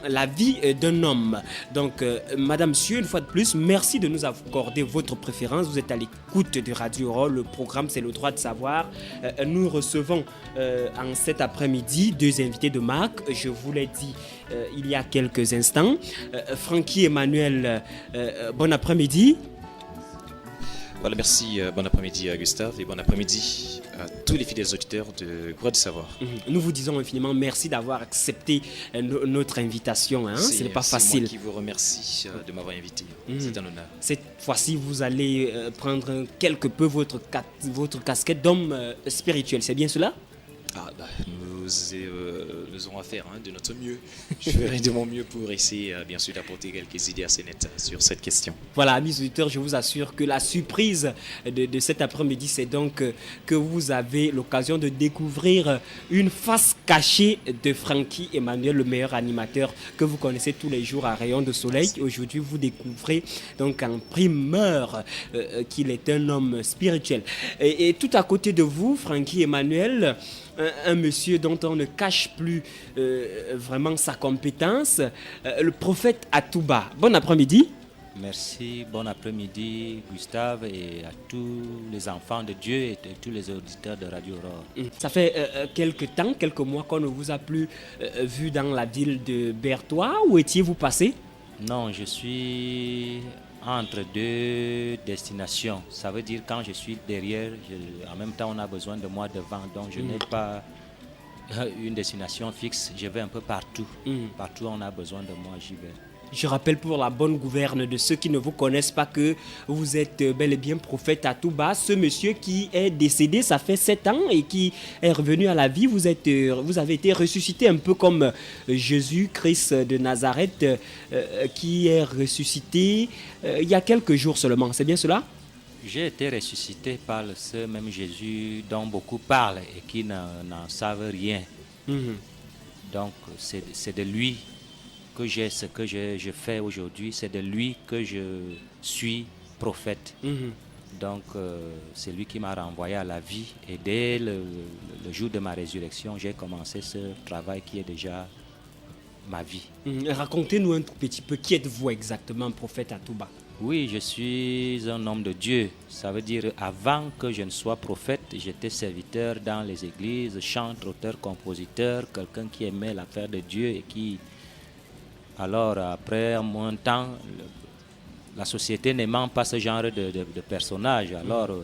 La vie d'un homme. Donc, Madame Sieu, une fois de plus, merci de nous accorder votre préférence. Vous êtes à l'écoute de Radio Roll. Le programme, c'est le droit de savoir. Nous recevons en cet après-midi deux invités de marque. Je vous l'ai dit il y a quelques instants. Francky Emmanuel, bon après-midi. Voilà, merci. Bon après-midi à Gustave et bon après-midi à tous les fidèles auditeurs de Droit de Savoir. Nous vous disons infiniment merci d'avoir accepté notre invitation. Ce n'est pas facile. C'est moi qui vous remercie de m'avoir invité. C'est un honneur. Cette fois-ci, vous allez prendre quelque peu votre casquette d'homme spirituel. C'est bien cela? Nous aurons à faire de notre mieux. Je ferai de mon mieux pour essayer, bien sûr, d'apporter quelques idées assez nettes sur cette question. Voilà, amis auditeurs, je vous assure que la surprise de cet après-midi, c'est donc que vous avez l'occasion de découvrir une face cachée de Francky Emmanuel, le meilleur animateur que vous connaissez tous les jours à rayon de soleil. Aujourd'hui, vous découvrez donc en primeur qu'il est un homme spirituel. Et tout à côté de vous, Francky Emmanuel, un monsieur dont on ne cache plus vraiment sa compétence, le prophète Atouba. Bon après-midi. Merci, bon après-midi Gustave et à tous les enfants de Dieu et tous les auditeurs de Radio Roll. Ça fait quelques mois qu'on ne vous a plus vu dans la ville de Berthois. Où étiez-vous passé? Non, je suis entre deux destinations. Ça veut dire quand je suis derrière, en même temps on a besoin de moi devant. Donc je n'ai pas une destination fixe. Je vais un peu partout. Partout où on a besoin de moi, j'y vais. Je rappelle pour la bonne gouverne de ceux qui ne vous connaissent pas que vous êtes bel et bien prophète Atouba. Ce monsieur qui est décédé, ça fait 7 ans et qui est revenu à la vie. Vous avez été ressuscité un peu comme Jésus-Christ de Nazareth qui est ressuscité il y a quelques jours seulement. C'est bien cela? J'ai été ressuscité par ce même Jésus dont beaucoup parlent et qui n'en savent rien. Donc c'est de lui que j'ai ce que je fais aujourd'hui, c'est de lui que je suis prophète. Donc c'est lui qui m'a renvoyé à la vie et dès le jour de ma résurrection, j'ai commencé ce travail qui est déjà ma vie. Racontez-nous un tout petit peu, qui êtes-vous exactement, prophète Atouba? Oui, je suis un homme de Dieu. Ça veut dire avant que je ne sois prophète, j'étais serviteur dans les églises, chanteur, auteur, compositeur, quelqu'un qui aimait l'affaire de Dieu et qui... Alors, après un temps, la société n'aimant pas ce genre de personnage. Alors,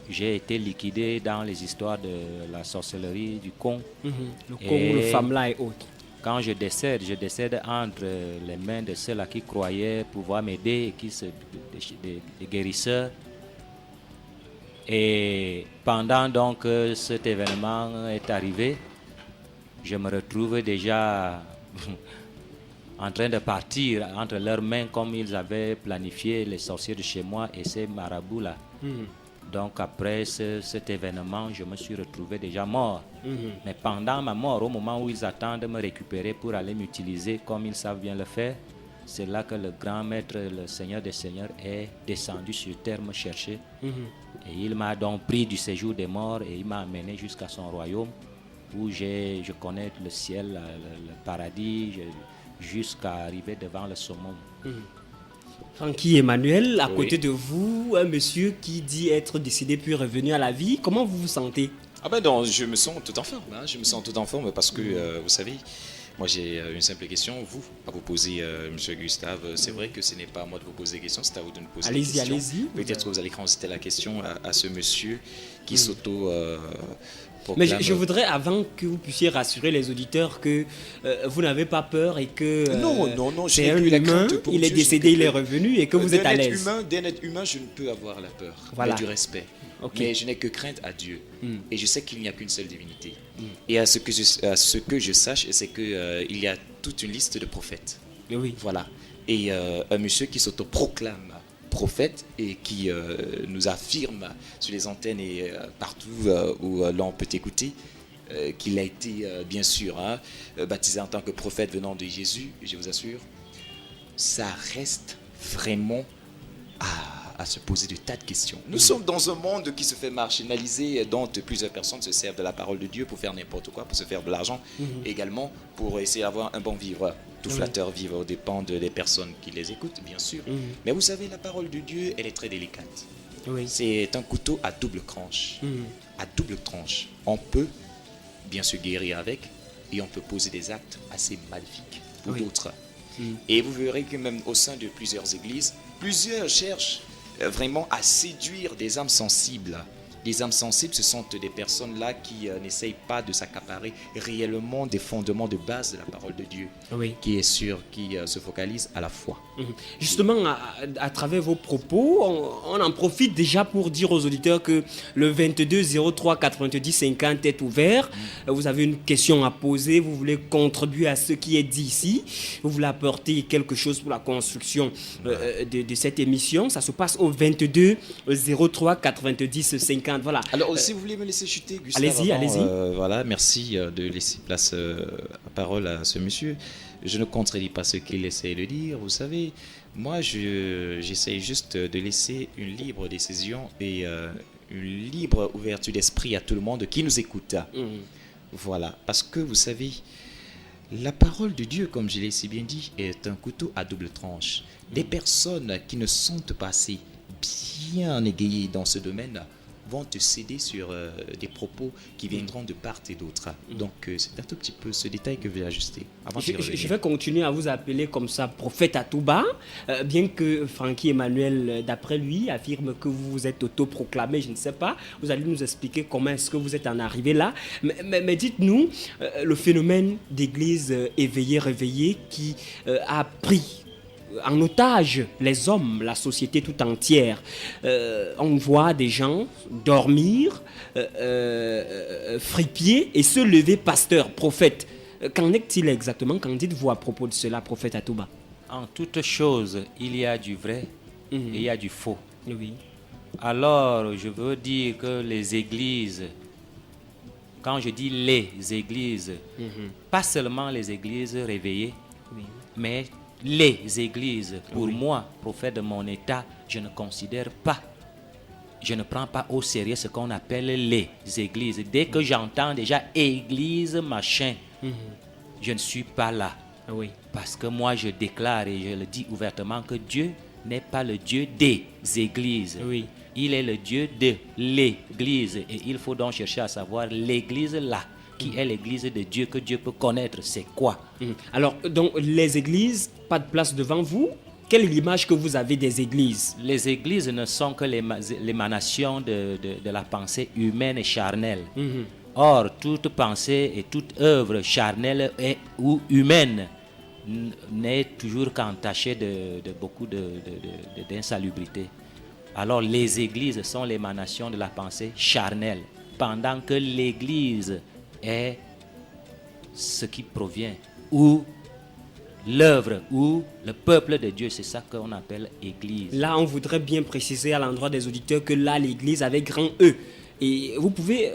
j'ai été liquidé dans les histoires de la sorcellerie, du con. Le con, le Famla et autres. Quand je décède entre les mains de ceux-là qui croyaient pouvoir m'aider, des guérisseurs. Et pendant donc cet événement est arrivé, je me retrouve déjà... en train de partir entre leurs mains comme ils avaient planifié les sorciers de chez moi et ces marabouts-là. Donc après cet événement, je me suis retrouvé déjà mort. Mais pendant ma mort, au moment où ils attendent de me récupérer pour aller m'utiliser comme ils savent bien le faire, c'est là que le grand maître, le Seigneur des Seigneurs, est descendu sur terre me chercher. Et il m'a donc pris du séjour des morts et il m'a amené jusqu'à son royaume où je connais le ciel, le paradis, jusqu'à arriver devant le summum. Francky Emmanuel, à côté de vous, un monsieur qui dit être décédé puis revenu à la vie. Comment vous vous sentez? Non, je me sens tout en forme. Je me sens tout en forme parce que, vous savez, moi j'ai une simple question, à vous poser, monsieur Gustave. C'est vrai que ce n'est pas à moi de vous poser des questions, c'est à vous de nous poser des questions. Allez-y. Peut-être que vous allez transiter la question à ce monsieur qui s'auto... Mais je voudrais, avant que vous puissiez rassurer les auditeurs, que vous n'avez pas peur et que non, c'est un humain, il est décédé, il est revenu et que vous êtes à l'aise. D'un être humain, je ne peux avoir la peur, voilà. Mais du respect. Okay. Mais je n'ai que crainte à Dieu. Et je sais qu'il n'y a qu'une seule divinité. Et à ce que je sache, c'est qu'il y a toute une liste de prophètes. Oui. Voilà. Et un monsieur qui s'autoproclame prophète et qui nous affirme sur les antennes et partout où l'on peut écouter qu'il a été bien sûr baptisé en tant que prophète venant de Jésus, je vous assure, ça reste vraiment à se poser de tas de questions. Nous sommes dans un monde qui se fait marginaliser, dont plusieurs personnes se servent de la parole de Dieu pour faire n'importe quoi, pour se faire de l'argent, également pour essayer d'avoir un bon vivre. Tout flatteur vit aux dépens des personnes qui les écoutent, bien sûr. Mais vous savez, la parole de Dieu, elle est très délicate. Oui. C'est un couteau à double tranche. À double tranche. On peut bien se guérir avec et on peut poser des actes assez maléfiques pour d'autres. Et vous verrez que même au sein de plusieurs églises, plusieurs cherchent vraiment à séduire des âmes sensibles. Les âmes sensibles, ce sont des personnes là qui n'essayent pas de s'accaparer réellement des fondements de base de la parole de Dieu, qui est sûr, qui se focalise à la foi. Justement, à travers vos propos, on en profite déjà pour dire aux auditeurs que le 22 03 90 50 est ouvert. Vous avez une question à poser, vous voulez contribuer à ce qui est dit ici, vous voulez apporter quelque chose pour la construction de cette émission. Ça se passe au 22 03 90 50. Voilà. Alors, si vous voulez me laisser chuter, Gustave, allez-y. Voilà, merci de laisser place à parole à ce monsieur. Je ne contredis pas ce qu'il essaie de dire. Vous savez, moi, j'essaie juste de laisser une libre décision et une libre ouverture d'esprit à tout le monde qui nous écoute. Voilà, parce que vous savez, la parole de Dieu, comme je l'ai si bien dit, est un couteau à double tranche. Des personnes qui ne sont pas assez bien égayées dans ce domaine vont te céder sur des propos qui viendront de part et d'autre. Donc, c'est un tout petit peu ce détail que je vais ajuster. Avant je vais continuer à vous appeler comme ça, prophète à tout bas, bien que Francky Emmanuel, d'après lui, affirme que vous vous êtes autoproclamé, je ne sais pas. Vous allez nous expliquer comment est-ce que vous êtes en arrivé là. Mais dites-nous, le phénomène d'église éveillée, réveillée, qui a pris en otage les hommes, la société tout entière. On voit des gens dormir, fripier et se lever pasteur, prophète. Qu'en est-il exactement? Qu'en dites-vous à propos de cela, prophète Atouba? En toute chose, il y a du vrai et il y a du faux. Oui. Alors, je veux dire que les églises, quand je dis les églises, pas seulement les églises réveillées, mais les églises, pour moi, prophète de mon état, je ne considère pas, je ne prends pas au sérieux ce qu'on appelle les églises. Dès que j'entends déjà église, machin, je ne suis pas là. Parce que moi, je déclare et je le dis ouvertement que Dieu n'est pas le Dieu des églises. Il est le Dieu de l'église. Et il faut donc chercher à savoir l'église là, qui est l'église de Dieu, que Dieu peut connaître, c'est quoi? Alors, donc, les églises, pas de place devant vous. Quelle est l'image que vous avez des églises? Les églises ne sont que l'émanation de la pensée humaine et charnelle. Or, toute pensée et toute œuvre charnelle ou humaine n'est toujours qu'entachée de beaucoup d'insalubrité. Alors, les églises sont l'émanation de la pensée charnelle, pendant que l'église est ce qui provient, ou l'œuvre, ou le peuple de Dieu. C'est ça qu'on appelle église. Là, on voudrait bien préciser à l'endroit des auditeurs que là, l'église avec grand E. Et vous pouvez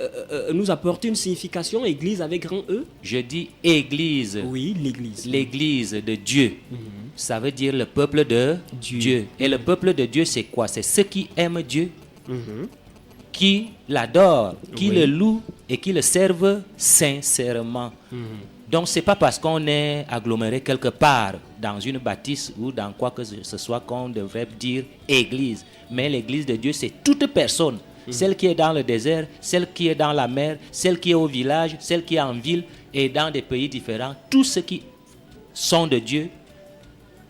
nous apporter une signification, église avec grand E? Je dis église. Oui, l'église. L'église de Dieu. Ça veut dire le peuple de Dieu. Et le peuple de Dieu, c'est quoi? C'est ceux qui aiment Dieu, qui l'adorent, qui le louent et qui le servent sincèrement. Donc, ce n'est pas parce qu'on est aggloméré quelque part dans une bâtisse ou dans quoi que ce soit qu'on devrait dire église. Mais l'église de Dieu, c'est toute personne. Celle qui est dans le désert, celle qui est dans la mer, celle qui est au village, celle qui est en ville et dans des pays différents. Tous ceux qui sont de Dieu,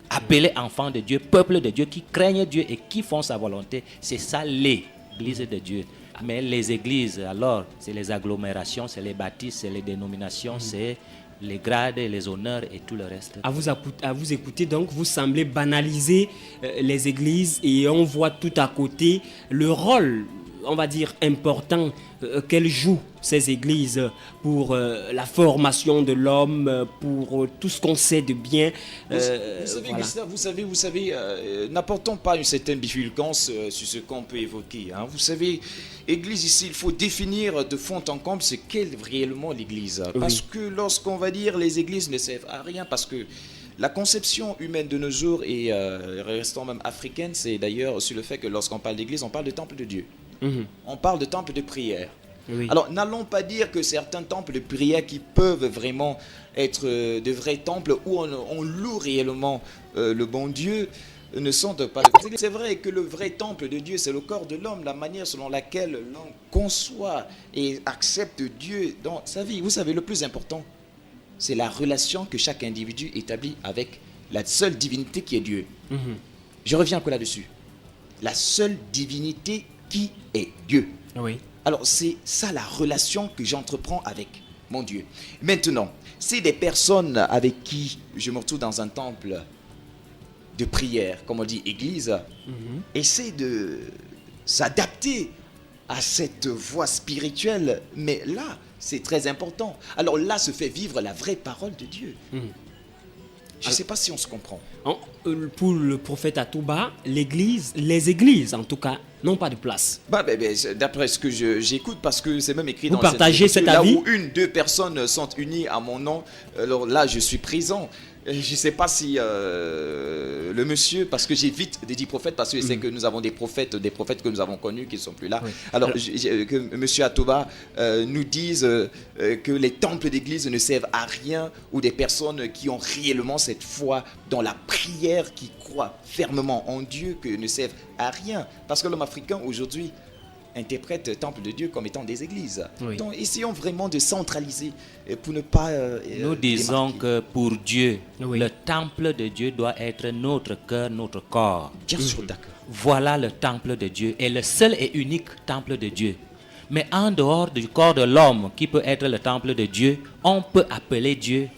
appelés enfants de Dieu, peuple de Dieu, qui craignent Dieu et qui font sa volonté. C'est ça l'église de Dieu. Mais les églises, alors, c'est les agglomérations, c'est les bâtisses, c'est les dénominations, c'est les grades, les honneurs et tout le reste. À vous écouter, donc, vous semblez banaliser les églises et on voit tout à côté le rôle, on va dire, important qu'elles jouent, ces églises, pour la formation de l'homme, pour tout ce qu'on sait de bien. Vous savez, voilà. Gustave, vous savez, n'apportons pas une certaine bifurcance sur ce qu'on peut évoquer. Hein. Vous savez, église ici, il faut définir de fond en comble ce qu'est réellement l'église. Parce que lorsqu'on va dire les églises ne servent à rien, parce que la conception humaine de nos jours, et restant même africaine, c'est d'ailleurs sur le fait que lorsqu'on parle d'église, on parle de temple de Dieu. On parle de temple de prière. Oui. Alors, n'allons pas dire que certains temples de prière qui peuvent vraiment être de vrais temples où on loue réellement le bon Dieu ne sont pas de... C'est vrai que le vrai temple de Dieu, c'est le corps de l'homme, la manière selon laquelle l'homme conçoit et accepte Dieu dans sa vie. Vous savez, le plus important, c'est la relation que chaque individu établit avec la seule divinité qui est Dieu. Je reviens encore là-dessus. La seule divinité qui est Dieu. Oui. Alors, c'est ça la relation que j'entreprends avec mon Dieu. Maintenant, c'est des personnes avec qui je me retrouve dans un temple de prière, comme on dit église, essaie de s'adapter à cette voie spirituelle, mais là, c'est très important. Alors là se fait vivre la vraie parole de Dieu. Je ne sais pas si on se comprend. Pour le prophète Atouba, l'église, les églises en tout cas, n'ont pas de place. D'après ce que j'écoute, parce que c'est même écrit Vous dans partagez cet avis? Là où deux personnes sont unies à mon nom, alors là je suis présent. Je ne sais pas si le monsieur, parce que j'évite de dire prophète, parce que c'est que nous avons des prophètes que nous avons connus qui ne sont plus là. Oui. Alors, que monsieur Atouba nous dise que les temples d'église ne servent à rien, ou des personnes qui ont réellement cette foi dans la prière, qui croient fermement en Dieu, que ne servent à rien. Parce que l'homme africain aujourd'hui interprète temple de Dieu comme étant des églises. Oui. Donc essayons vraiment de centraliser pour ne pas nous disons que pour Dieu, le temple de Dieu doit être notre cœur, notre corps. Bien sûr, d'accord. Voilà le temple de Dieu et le seul et unique temple de Dieu. Mais en dehors du corps de l'homme qui peut être le temple de Dieu, on peut appeler Dieu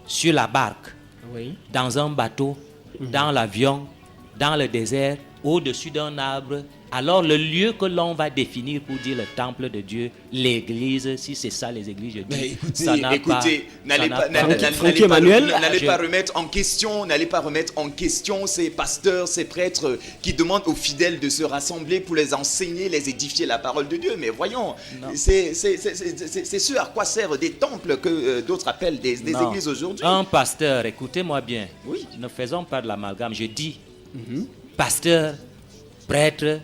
sur la barque, dans un bateau, dans l'avion, dans le désert, au-dessus d'un arbre. Alors le lieu que l'on va définir pour dire le temple de Dieu, l'église, si c'est ça les églises, je dis, mais écoutez, ça n'a pas... N'allez pas remettre en question ces pasteurs, ces prêtres qui demandent aux fidèles de se rassembler pour les enseigner, les édifier la parole de Dieu. Mais voyons, c'est ce à quoi servent des temples que d'autres appellent des églises aujourd'hui. Un pasteur, écoutez-moi bien, ne faisons pas de l'amalgame, je dis pasteur, prêtre,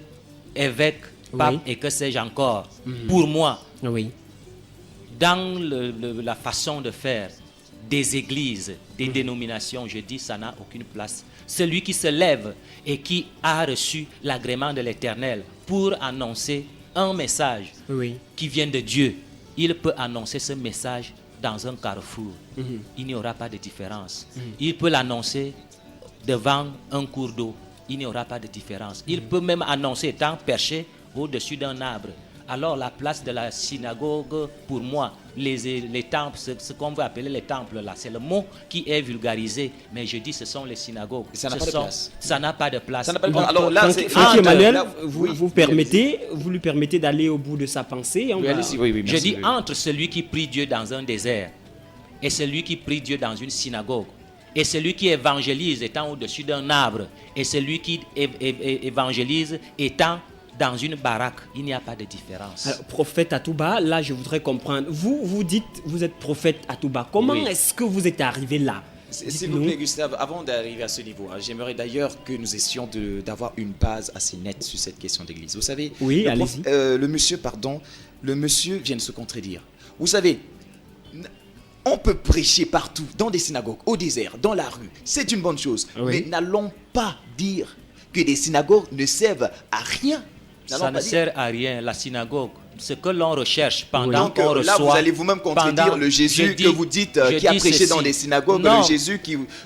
évêque, pape et que sais-je encore. Pour moi, dans la façon de faire des églises, des dénominations, je dis ça n'a aucune place. Celui qui se lève et qui a reçu l'agrément de l'Éternel pour annoncer un message qui vient de Dieu, il peut annoncer ce message dans un carrefour. Il n'y aura pas de différence. Il peut l'annoncer devant un cours d'eau. Il n'y aura pas de différence. Il peut même annoncer étant perché au-dessus d'un arbre. Alors la place de la synagogue, pour moi, les temples, ce qu'on veut appeler les temples là, c'est le mot qui est vulgarisé. Mais je dis ce sont les synagogues. Ça n'a pas de place. Ça n'a pas de place. Alors là, Emmanuel, vous lui permettez d'aller au bout de sa pensée. Je dis entre celui qui prie Dieu dans un désert et celui qui prie Dieu dans une synagogue, et celui qui évangélise étant au-dessus d'un arbre, et celui qui évangélise étant dans une baraque, il n'y a pas de différence. Alors, prophète Atouba, là je voudrais comprendre. Vous dites, vous êtes prophète Atouba. Comment est-ce que vous êtes arrivé là? S'il vous plaît, Gustave, avant d'arriver à ce niveau, j'aimerais d'ailleurs que nous essayons d'avoir une base assez nette sur cette question d'église. Vous savez, le monsieur vient de se contredire. Vous savez, on peut prêcher partout, dans des synagogues, au désert, dans la rue. C'est une bonne chose. Mais n'allons pas dire que des synagogues ne servent à rien. Ça ne sert à rien, la synagogue. Ce que l'on recherche pendant qu'on reçoit... Là, vous allez vous-même contredire le Jésus que vous dites qui a prêché dans des synagogues, le Jésus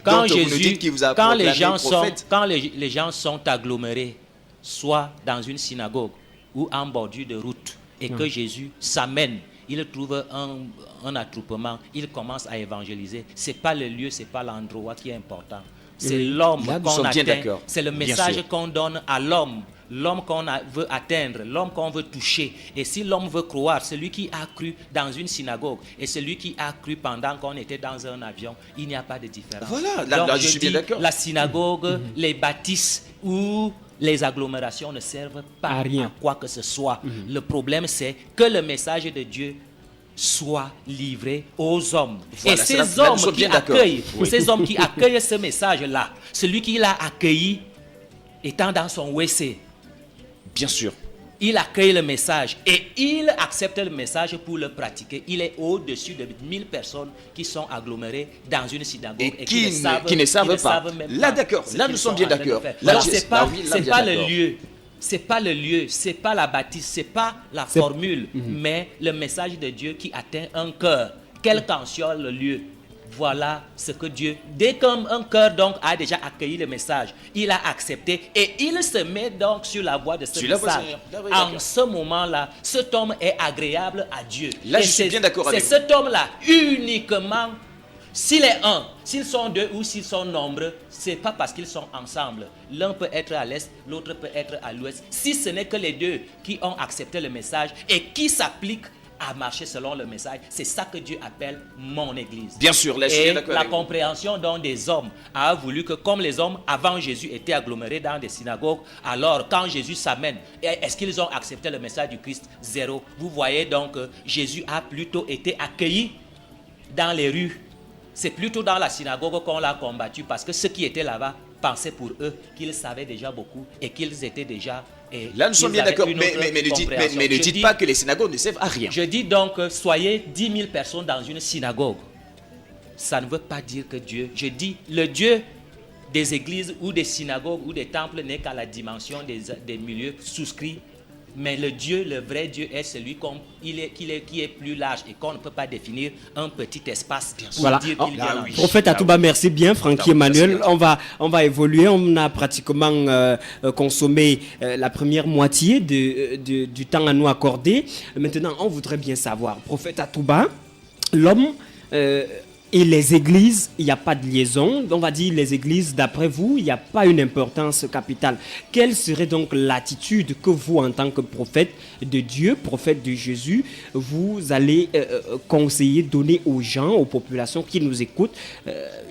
dont vous nous dites qui vous a proclamé prophète. Quand les gens sont agglomérés, soit dans une synagogue ou en bordure de route, et que Jésus s'amène, il trouve un attroupement, il commence à évangéliser. Ce n'est pas le lieu, ce n'est pas l'endroit qui est important. C'est l'homme qu'on atteint. C'est le message qu'on donne à l'homme. L'homme qu'on veut atteindre, l'homme qu'on veut toucher. Et si l'homme veut croire, celui qui a cru dans une synagogue et celui qui a cru pendant qu'on était dans un avion, il n'y a pas de différence. Voilà, là, je suis bien d'accord. La synagogue, les bâtisses ou les agglomérations ne servent pas à quoi que ce soit. Le problème, c'est que le message de Dieu soit livré aux hommes. Voilà, et ces hommes qui accueillent ce message-là, celui qui l'a accueilli étant dans son WC, bien sûr, il accueille le message et il accepte le message pour le pratiquer. Il est au-dessus de 1000 personnes qui sont agglomérées dans une synagogue Et et qui ne savent pas. même Là, pas d'accord. ce Là, qu'ils nous sommes sont bien en train de d'accord. faire. Là, Donc, je- c'est pas, là, oui, là, c'est bien pas le d'accord. lieu. C'est pas le lieu, c'est pas la bâtisse, c'est pas la formule, mais le message de Dieu qui atteint un cœur, quel qu'en soit le lieu. Voilà ce que Dieu, dès qu'un cœur donc a déjà accueilli le message, il a accepté et il se met donc sur la voie de ce Sur la voie, message. Seigneur. Là, oui, En d'accord. ce moment-là, cet homme est agréable à Dieu. Là, Et je suis c'est- bien d'accord avec C'est cet homme-là uniquement. S'il est un, s'ils sont deux ou s'ils sont nombreux, c'est pas parce qu'ils sont ensemble. L'un peut être à l'est, l'autre peut être à l'ouest. Si ce n'est que les deux qui ont accepté le message et qui s'appliquent à marcher selon le message, c'est ça que Dieu appelle mon église. Bien sûr, là, je suis Et bien d'accord la avec vous. compréhension donc des hommes a voulu que comme les hommes avant Jésus étaient agglomérés dans des synagogues, alors quand Jésus s'amène, est-ce qu'ils ont accepté le message du Christ? Zéro. Vous voyez donc que Jésus a plutôt été accueilli dans les rues. C'est plutôt dans la synagogue qu'on l'a combattu parce que ceux qui étaient là-bas pensaient pour eux qu'ils savaient déjà beaucoup et qu'ils étaient déjà... Là, nous sommes bien d'accord. Mais ne Je dites dis- pas que les synagogues ne servent à rien. Je dis donc, soyez 10 000 personnes dans une synagogue. Ça ne veut pas dire que Dieu... Je dis, le Dieu des églises ou des synagogues ou des temples n'est qu'à la dimension des milieux souscrits. Mais le Dieu, le vrai Dieu est celui qui est plus large et qu'on ne peut pas définir un petit espace pour Voilà. dire qu'il Là, vient oui. en Prophète Atouba, merci bien. Francky Non, merci Emmanuel, bien. on va évoluer. On a pratiquement consommé la première moitié du temps à nous accorder. Maintenant, on voudrait bien savoir, Prophète Atouba, l'homme et les églises, il n'y a pas de liaison. On va dire les églises, d'après vous, il n'y a pas une importance capitale. Quelle serait donc l'attitude que vous, en tant que prophète de Dieu, prophète de Jésus, vous allez conseiller, donner aux gens, aux populations qui nous écoutent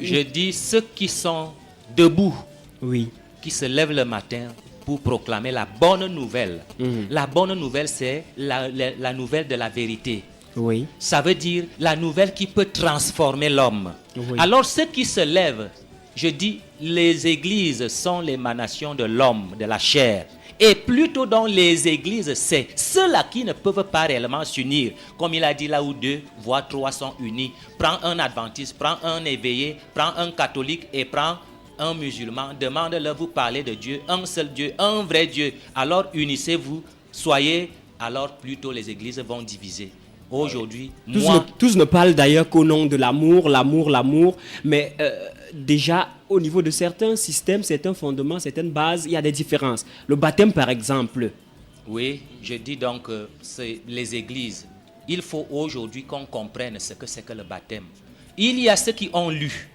Je dis ceux qui sont debout, Oui. qui se lèvent le matin pour proclamer la bonne nouvelle. La bonne nouvelle, c'est la nouvelle de la vérité. Oui. Ça veut dire la nouvelle qui peut transformer l'homme. Oui. Alors ceux qui se lèvent, je dis, les églises sont l'émanation de l'homme, de la chair. Et plutôt dans les églises, c'est ceux-là qui ne peuvent pas réellement s'unir. Comme il a dit là où 2 voire 3 sont unis. Prends un adventiste, prends un éveillé, prends un catholique et prends un musulman. Demande-leur, vous parlez de Dieu, un seul Dieu, un vrai Dieu. Alors unissez-vous, soyez, alors plutôt les églises vont diviser. Aujourd'hui, Tous ne parlent d'ailleurs qu'au nom de l'amour, l'amour. Mais déjà, au niveau de certains systèmes, certains fondements, certaines bases, il y a des différences. Le baptême, par exemple. Oui, je dis donc que c'est les églises. Il faut aujourd'hui qu'on comprenne ce que c'est que le baptême. Il y a ceux qui ont lu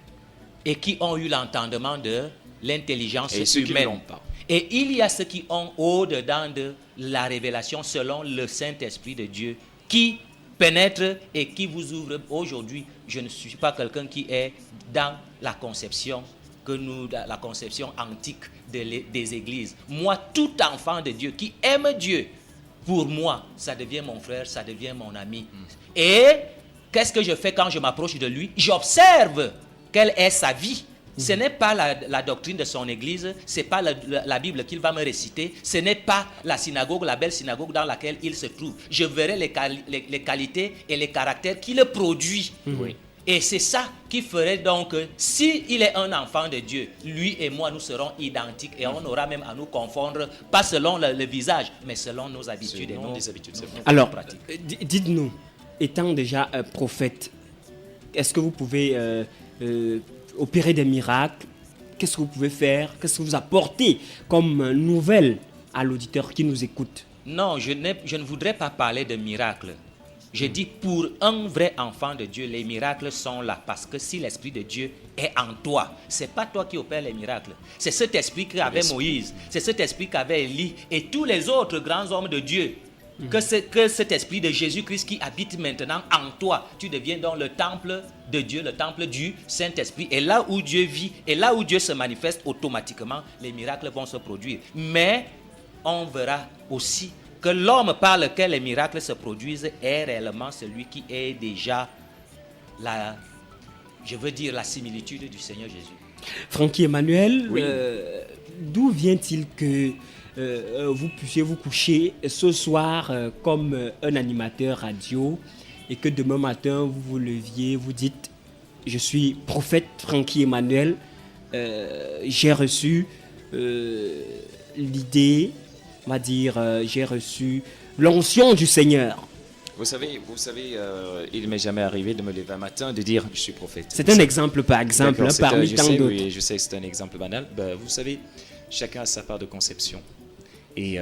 et qui ont eu l'entendement de l'intelligence Et ceux qui ne humaine. l'ont pas. Et il y a ceux qui ont au-dedans de la révélation selon le Saint-Esprit de Dieu qui pénètre et qui vous ouvre. Aujourd'hui, je ne suis pas quelqu'un qui est dans la conception la conception antique des églises. Moi, tout enfant de Dieu qui aime Dieu, pour moi, ça devient mon frère, ça devient mon ami. Et qu'est-ce que je fais quand je m'approche de lui? J'observe quelle est sa vie. Ce n'est pas la doctrine de son église, ce n'est pas la Bible qu'il va me réciter, ce n'est pas la synagogue, la belle synagogue dans laquelle il se trouve. Je verrai les qualités et les caractères qu'il produit. Oui. Et c'est ça qui ferait donc, s'il est un enfant de Dieu, lui et moi, nous serons identiques et on aura même à nous confondre, pas selon le visage, mais selon nos habitudes et Selon nos, les habitudes, c'est vrai. Alors, pratiques. dites-nous, étant déjà prophète, est-ce que vous pouvez opérer des miracles? Qu'est-ce que vous pouvez faire? Qu'est-ce que vous apportez comme nouvelle à l'auditeur qui nous écoute? Non, je ne voudrais pas parler de miracles. Je dis pour un vrai enfant de Dieu, les miracles sont là. Parce que si l'Esprit de Dieu est en toi, ce n'est pas toi qui opères les miracles. C'est cet esprit qu'avait Moïse, c'est cet esprit qu'avait Élie et tous les autres grands hommes de Dieu. Que cet esprit de Jésus-Christ qui habite maintenant en toi, tu deviens donc le temple de Dieu, le temple du Saint-Esprit. Et là où Dieu vit, et là où Dieu se manifeste, automatiquement, les miracles vont se produire. Mais on verra aussi que l'homme par lequel les miracles se produisent est réellement celui qui est déjà la similitude du Seigneur Jésus. Francky Emmanuel, Oui. d'où vient-il que vous puissiez vous coucher ce soir comme un animateur radio et que demain matin vous vous leviez, vous dites je suis prophète Francky Emmanuel, j'ai reçu l'idée, on va dire, j'ai reçu l'onction du Seigneur. Vous savez, il ne m'est jamais arrivé de me lever un matin de dire je suis prophète. C'est un exemple par exemple, parmi tant d'autres. Oui, je sais que c'est un exemple banal. Vous savez, chacun a sa part de conception. Et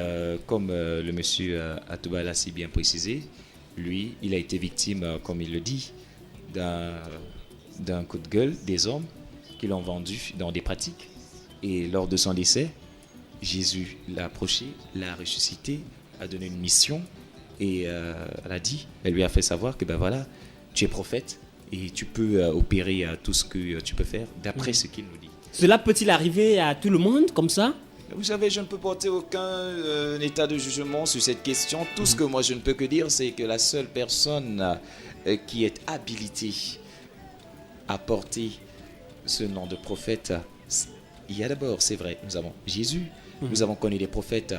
comme le monsieur Atouba l'a si bien précisé, lui, il a été victime, comme il le dit, d'un coup de gueule des hommes qui l'ont vendu dans des pratiques. Et lors de son décès, Jésus l'a approché, l'a ressuscité, a donné une mission. Et elle lui a fait savoir que voilà, tu es prophète et tu peux opérer tout ce que tu peux faire d'après ce qu'il nous dit. Cela peut-il arriver à tout le monde comme ça? Vous savez, je ne peux porter aucun état de jugement sur cette question. Tout ce que moi je ne peux que dire, c'est que la seule personne qui est habilitée à porter ce nom de prophète, il y a d'abord, c'est vrai, nous avons Jésus, nous avons connu des prophètes.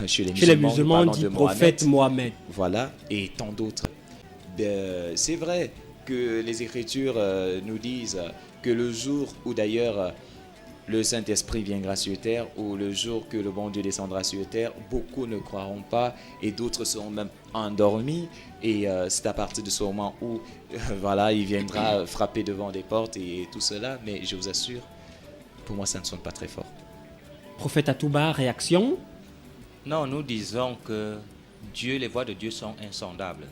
Chez les musulmans, on dit prophète Mohammed. Voilà, et tant d'autres. C'est vrai que les Écritures nous disent que le jour où d'ailleurs le Saint-Esprit viendra sur terre, ou le jour que le bon Dieu descendra sur terre, beaucoup ne croiront pas et d'autres seront même endormis. Et c'est à partir de ce moment où il viendra frapper devant des portes et tout cela. Mais je vous assure, pour moi, ça ne sonne pas très fort. Prophète Atouba, réaction? Non, nous disons que Dieu, les voies de Dieu sont insondables.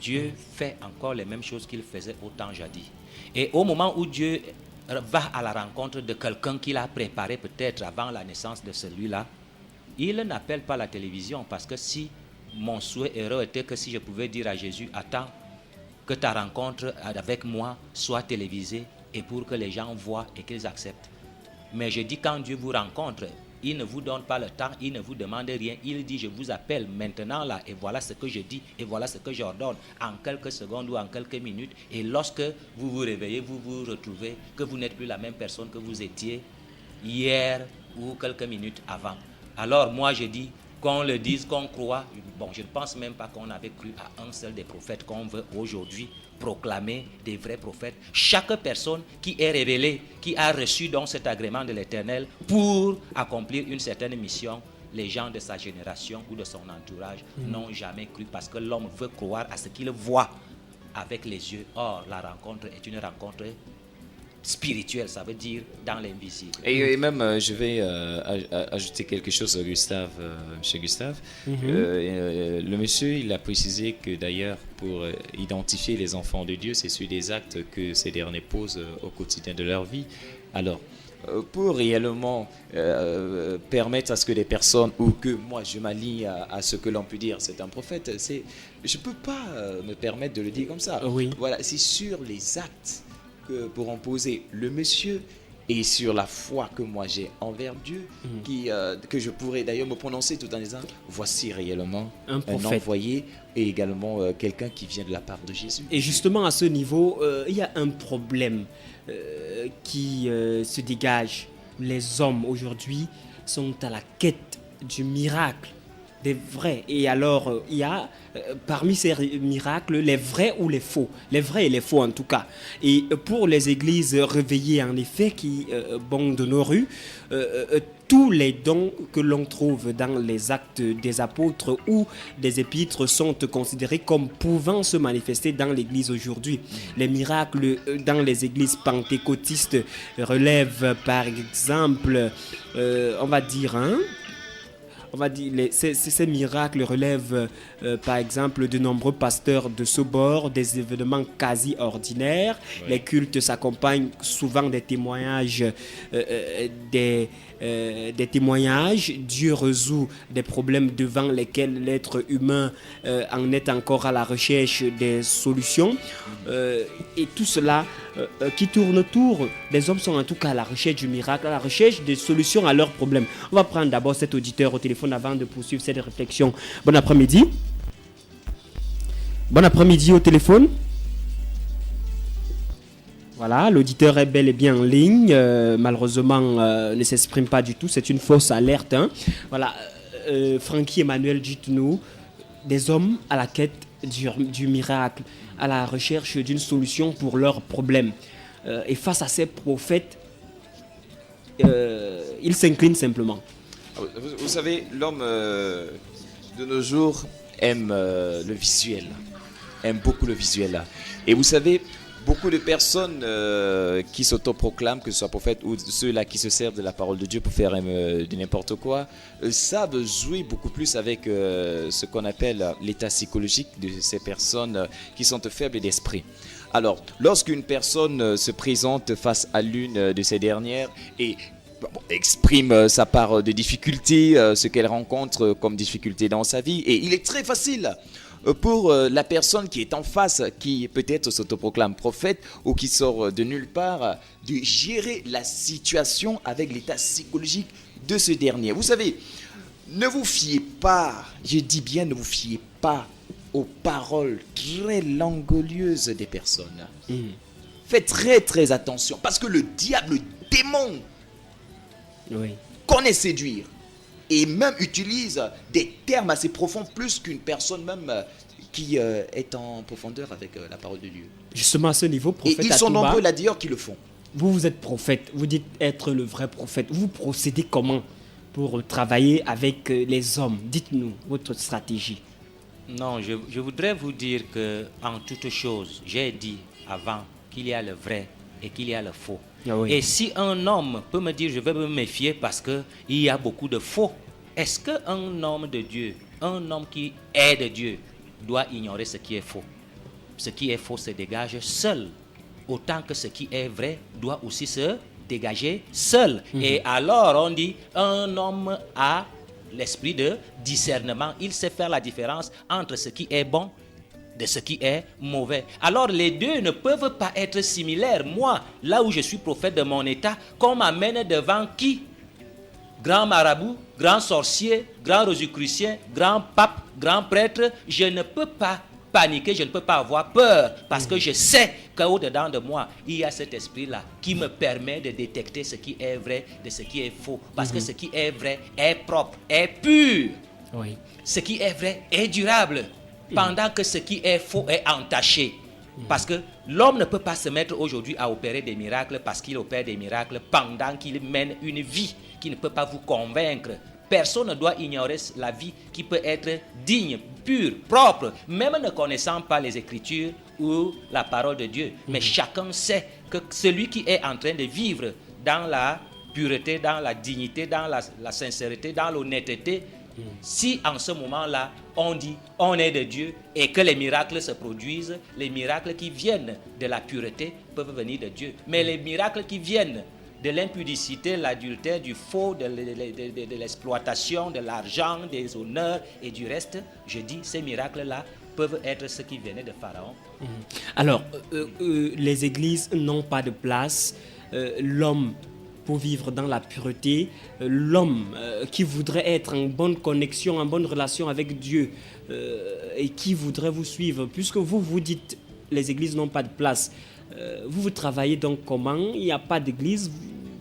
Dieu fait encore les mêmes choses qu'il faisait au temps jadis. Et au moment où Dieu va à la rencontre de quelqu'un qu'il a préparé peut-être avant la naissance de celui-là, il n'appelle pas la télévision, parce que si mon souhait heureux était que si je pouvais dire à Jésus, attends que ta rencontre avec moi soit télévisée et pour que les gens voient et qu'ils acceptent. Mais je dis quand Dieu vous rencontre, il ne vous donne pas le temps, il ne vous demande rien. Il dit, je vous appelle maintenant là, et voilà ce que je dis, et voilà ce que j'ordonne, en quelques secondes ou en quelques minutes. Et lorsque vous vous réveillez, vous vous retrouvez que vous n'êtes plus la même personne que vous étiez hier ou quelques minutes avant. Alors moi je dis, qu'on le dise, qu'on croit, bon, je ne pense même pas qu'on avait cru à un seul des prophètes qu'on veut aujourd'hui proclamer des vrais prophètes. Chaque personne qui est révélée, qui a reçu donc cet agrément de l'Éternel pour accomplir une certaine mission, les gens de sa génération ou de son entourage n'ont jamais cru, parce que l'homme veut croire à ce qu'il voit avec les yeux. Or, la rencontre est une rencontre spirituelle, ça veut dire dans l'invisible. Et même, je vais ajouter quelque chose à Gustave, monsieur Gustave. Le monsieur, il a précisé que d'ailleurs, pour identifier les enfants de Dieu, c'est sur des actes que ces derniers posent au quotidien de leur vie. Alors, pour réellement permettre à ce que des personnes, ou que moi je m'allie à ce que l'on peut dire c'est un prophète, je ne peux pas me permettre de le dire comme ça. Oui. Voilà, c'est sur les actes que pourront poser le monsieur et sur la foi que moi j'ai envers Dieu, que je pourrais d'ailleurs me prononcer tout en disant voici réellement un envoyé et également quelqu'un qui vient de la part de Jésus. Et justement à ce niveau, il y a un problème qui se dégage. Les hommes aujourd'hui sont à la quête du miracle, des vrais. Et alors, il y a parmi ces miracles les vrais ou les faux. Les vrais et les faux en tout cas. Et pour les églises réveillées en effet qui bondent de nos rues, tous les dons que l'on trouve dans les actes des apôtres ou des épîtres sont considérés comme pouvant se manifester dans l'église aujourd'hui. Les miracles dans les églises pentecôtistes relèvent par exemple, on va dire, ces miracles relèvent par exemple de nombreux pasteurs de ce bord, des événements quasi ordinaires. Oui. Les cultes s'accompagnent souvent des témoignages, des témoignages. Dieu résout des problèmes devant lesquels l'être humain en est encore à la recherche des solutions. Et tout cela qui tourne autour des hommes sont en tout cas à la recherche du miracle, à la recherche des solutions à leurs problèmes. On va prendre d'abord cet auditeur au téléphone avant de poursuivre cette réflexion. Bon après-midi. Bon après-midi au téléphone. Voilà, l'auditeur est bel et bien en ligne. Malheureusement, ne s'exprime pas du tout. C'est une fausse alerte. Hein. Voilà. Francky Emmanuel, dites-nous, des hommes à la quête du miracle, à la recherche d'une solution pour leurs problèmes. Et face à ces prophètes, ils s'inclinent simplement. Vous savez, l'homme de nos jours aime le visuel, aime beaucoup le visuel. Et vous savez, beaucoup de personnes qui s'autoproclament, que ce soit prophètes ou ceux-là qui se servent de la parole de Dieu pour faire de n'importe quoi, savent jouer beaucoup plus avec ce qu'on appelle l'état psychologique de ces personnes qui sont faibles d'esprit. Alors, lorsqu'une personne se présente face à l'une de ces dernières et exprime sa part de difficulté, ce qu'elle rencontre comme difficulté dans sa vie, et il est très facile pour la personne qui est en face, qui peut-être s'autoproclame prophète ou qui sort de nulle part, de gérer la situation avec l'état psychologique de ce dernier. Vous savez, ne vous fiez pas, je dis bien ne vous fiez pas aux paroles très langoureuses des personnes. Faites très très attention, parce que le diable, le démon, connaît séduire et même utilise des termes assez profonds, plus qu'une personne même qui est en profondeur avec la parole de Dieu. Justement à ce niveau, prophète et ils sont nombreux là d'ailleurs qui le font. Vous êtes prophète, vous dites être le vrai prophète. Vous procédez comment pour travailler avec les hommes? Dites-nous votre stratégie. Non, je voudrais vous dire que en toute chose, j'ai dit avant qu'il y a le vrai et qu'il y a le faux. Ah oui. Et si un homme peut me dire je vais me méfier parce qu'il y a beaucoup de faux, est-ce qu'un homme de Dieu, un homme qui est de Dieu, doit ignorer ce qui est faux? Ce qui est faux se dégage seul, autant que ce qui est vrai doit aussi se dégager seul. Et alors on dit un homme a l'esprit de discernement, il sait faire la différence entre ce qui est bon de ce qui est mauvais. Alors les deux ne peuvent pas être similaires. Moi, là où je suis prophète de mon état, qu'on m'amène devant qui? Grand marabout, grand sorcier, grand rosicrucien, grand pape, grand prêtre, je ne peux pas paniquer, je ne peux pas avoir peur, parce que je sais qu'au-dedans de moi, il y a cet esprit-là qui me permet de détecter ce qui est vrai de ce qui est faux. Parce que ce qui est vrai est propre, est pur. Oui. Ce qui est vrai est durable, pendant que ce qui est faux est entaché. Parce que l'homme ne peut pas se mettre aujourd'hui à opérer des miracles parce qu'il opère des miracles pendant qu'il mène une vie qui ne peut pas vous convaincre. Personne ne doit ignorer la vie qui peut être digne, pure, propre, même ne connaissant pas les Écritures ou la parole de Dieu. Mais chacun sait que celui qui est en train de vivre dans la pureté, dans la dignité, dans la sincérité, dans l'honnêteté, si en ce moment-là, on dit on est de Dieu et que les miracles se produisent, les miracles qui viennent de la pureté peuvent venir de Dieu. Mais les miracles qui viennent de l'impudicité, l'adultère, du faux, de l'exploitation, de l'argent, des honneurs et du reste, je dis ces miracles-là peuvent être ceux qui venaient de Pharaon. Alors, les églises n'ont pas de place. L'homme, pour vivre dans la pureté, l'homme qui voudrait être en bonne connexion, en bonne relation avec Dieu et qui voudrait vous suivre, puisque vous dites les églises n'ont pas de place, vous travaillez donc comment? Il n'y a pas d'église,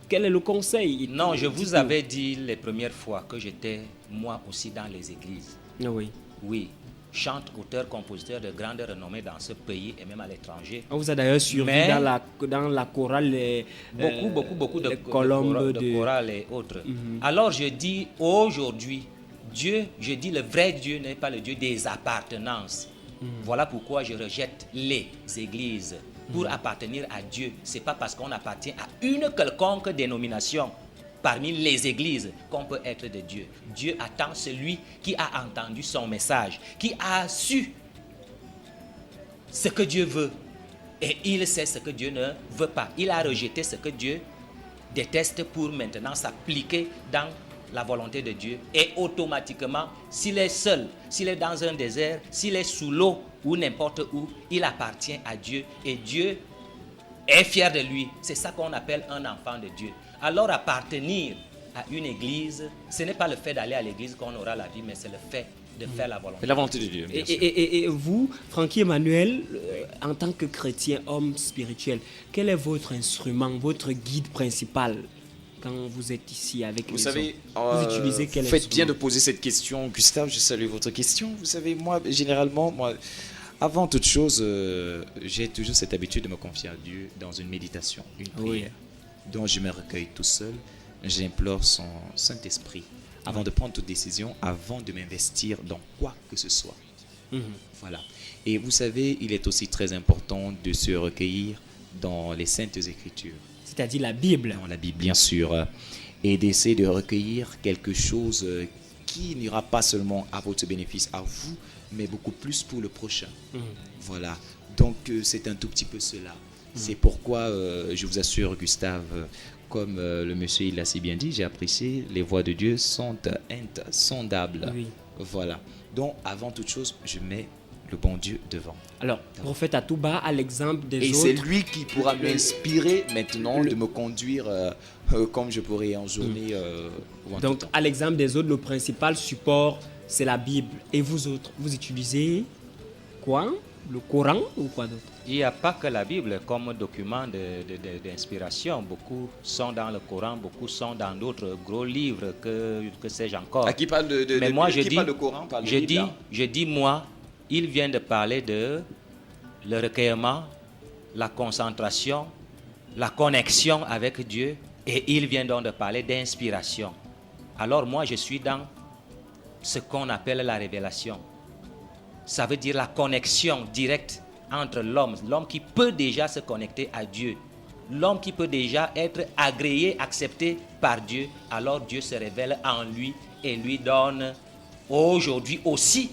quel est le conseil? Non, je vous avais dit les premières fois que j'étais moi aussi dans les églises. Ah oui. Oui. Chante, auteur, compositeur de grande renommée dans ce pays et même à l'étranger. On vous a d'ailleurs suivi dans la chorale, beaucoup de colombes de chorales et autres. Alors je dis aujourd'hui, Dieu, je dis le vrai Dieu n'est pas le Dieu des appartenances. Voilà pourquoi je rejette les églises. Pour appartenir à Dieu, ce n'est pas parce qu'on appartient à une quelconque dénomination parmi les églises qu'on peut être de Dieu. Dieu attend celui qui a entendu son message, qui a su ce que Dieu veut. Et il sait ce que Dieu ne veut pas. Il a rejeté ce que Dieu déteste pour maintenant s'appliquer dans la volonté de Dieu. Et automatiquement, s'il est seul, s'il est dans un désert, s'il est sous l'eau ou n'importe où, il appartient à Dieu. Et Dieu est fier de lui. C'est ça qu'on appelle un enfant de Dieu. Alors appartenir à une église, ce n'est pas le fait d'aller à l'église qu'on aura la vie, mais c'est le fait de faire la volonté. C'est la volonté de Dieu, bien sûr. Et vous, Francky Emmanuel, en tant que chrétien, homme spirituel, quel est votre instrument, votre guide principal quand vous êtes ici avec Vous les savez, hommes? Vous utilisez quel vous faites bien de instrument? poser cette question, Gustave. Je salue votre question. Vous savez, moi, généralement, avant toute chose, j'ai toujours cette habitude de me confier à Dieu dans une méditation, une prière, dont je me recueille tout seul. J'implore son Saint-Esprit avant de prendre toute décision, avant de m'investir dans quoi que ce soit. Voilà. Et vous savez, il est aussi très important de se recueillir dans les Saintes Écritures. C'est-à-dire la Bible. Dans la Bible, bien sûr. Et d'essayer de recueillir quelque chose qui n'ira pas seulement à votre bénéfice, à vous, mais beaucoup plus pour le prochain. Voilà. Donc, c'est un tout petit peu cela. C'est pourquoi, je vous assure, Gustave, comme le monsieur il l'a si bien dit, j'ai apprécié, les voies de Dieu sont insondables. Oui. Voilà. Donc, avant toute chose, je mets le bon Dieu devant. Alors, prophète Atouba, à l'exemple des Et autres... c'est lui qui pourra m'inspirer maintenant de me conduire comme je pourrais en journée ou en tout Donc, temps. à l'exemple des autres, le principal support, c'est la Bible. Et vous autres, vous utilisez quoi? Le Coran ou quoi d'autre? Il n'y a pas que la Bible comme document d'inspiration. Beaucoup sont dans le Coran, beaucoup sont dans d'autres gros livres que sais-je encore. À qui parle de Mais moi, je qui dis, parle de Coran, parle de Bible, hein? je dis, moi, il vient de parler de le recueillement, la concentration, la connexion avec Dieu, et il vient donc de parler d'inspiration. Alors moi, je suis dans ce qu'on appelle la révélation. Ça veut dire la connexion directe entre l'homme qui peut déjà se connecter à Dieu, l'homme qui peut déjà être agréé, accepté par Dieu. Alors Dieu se révèle en lui et lui donne aujourd'hui aussi,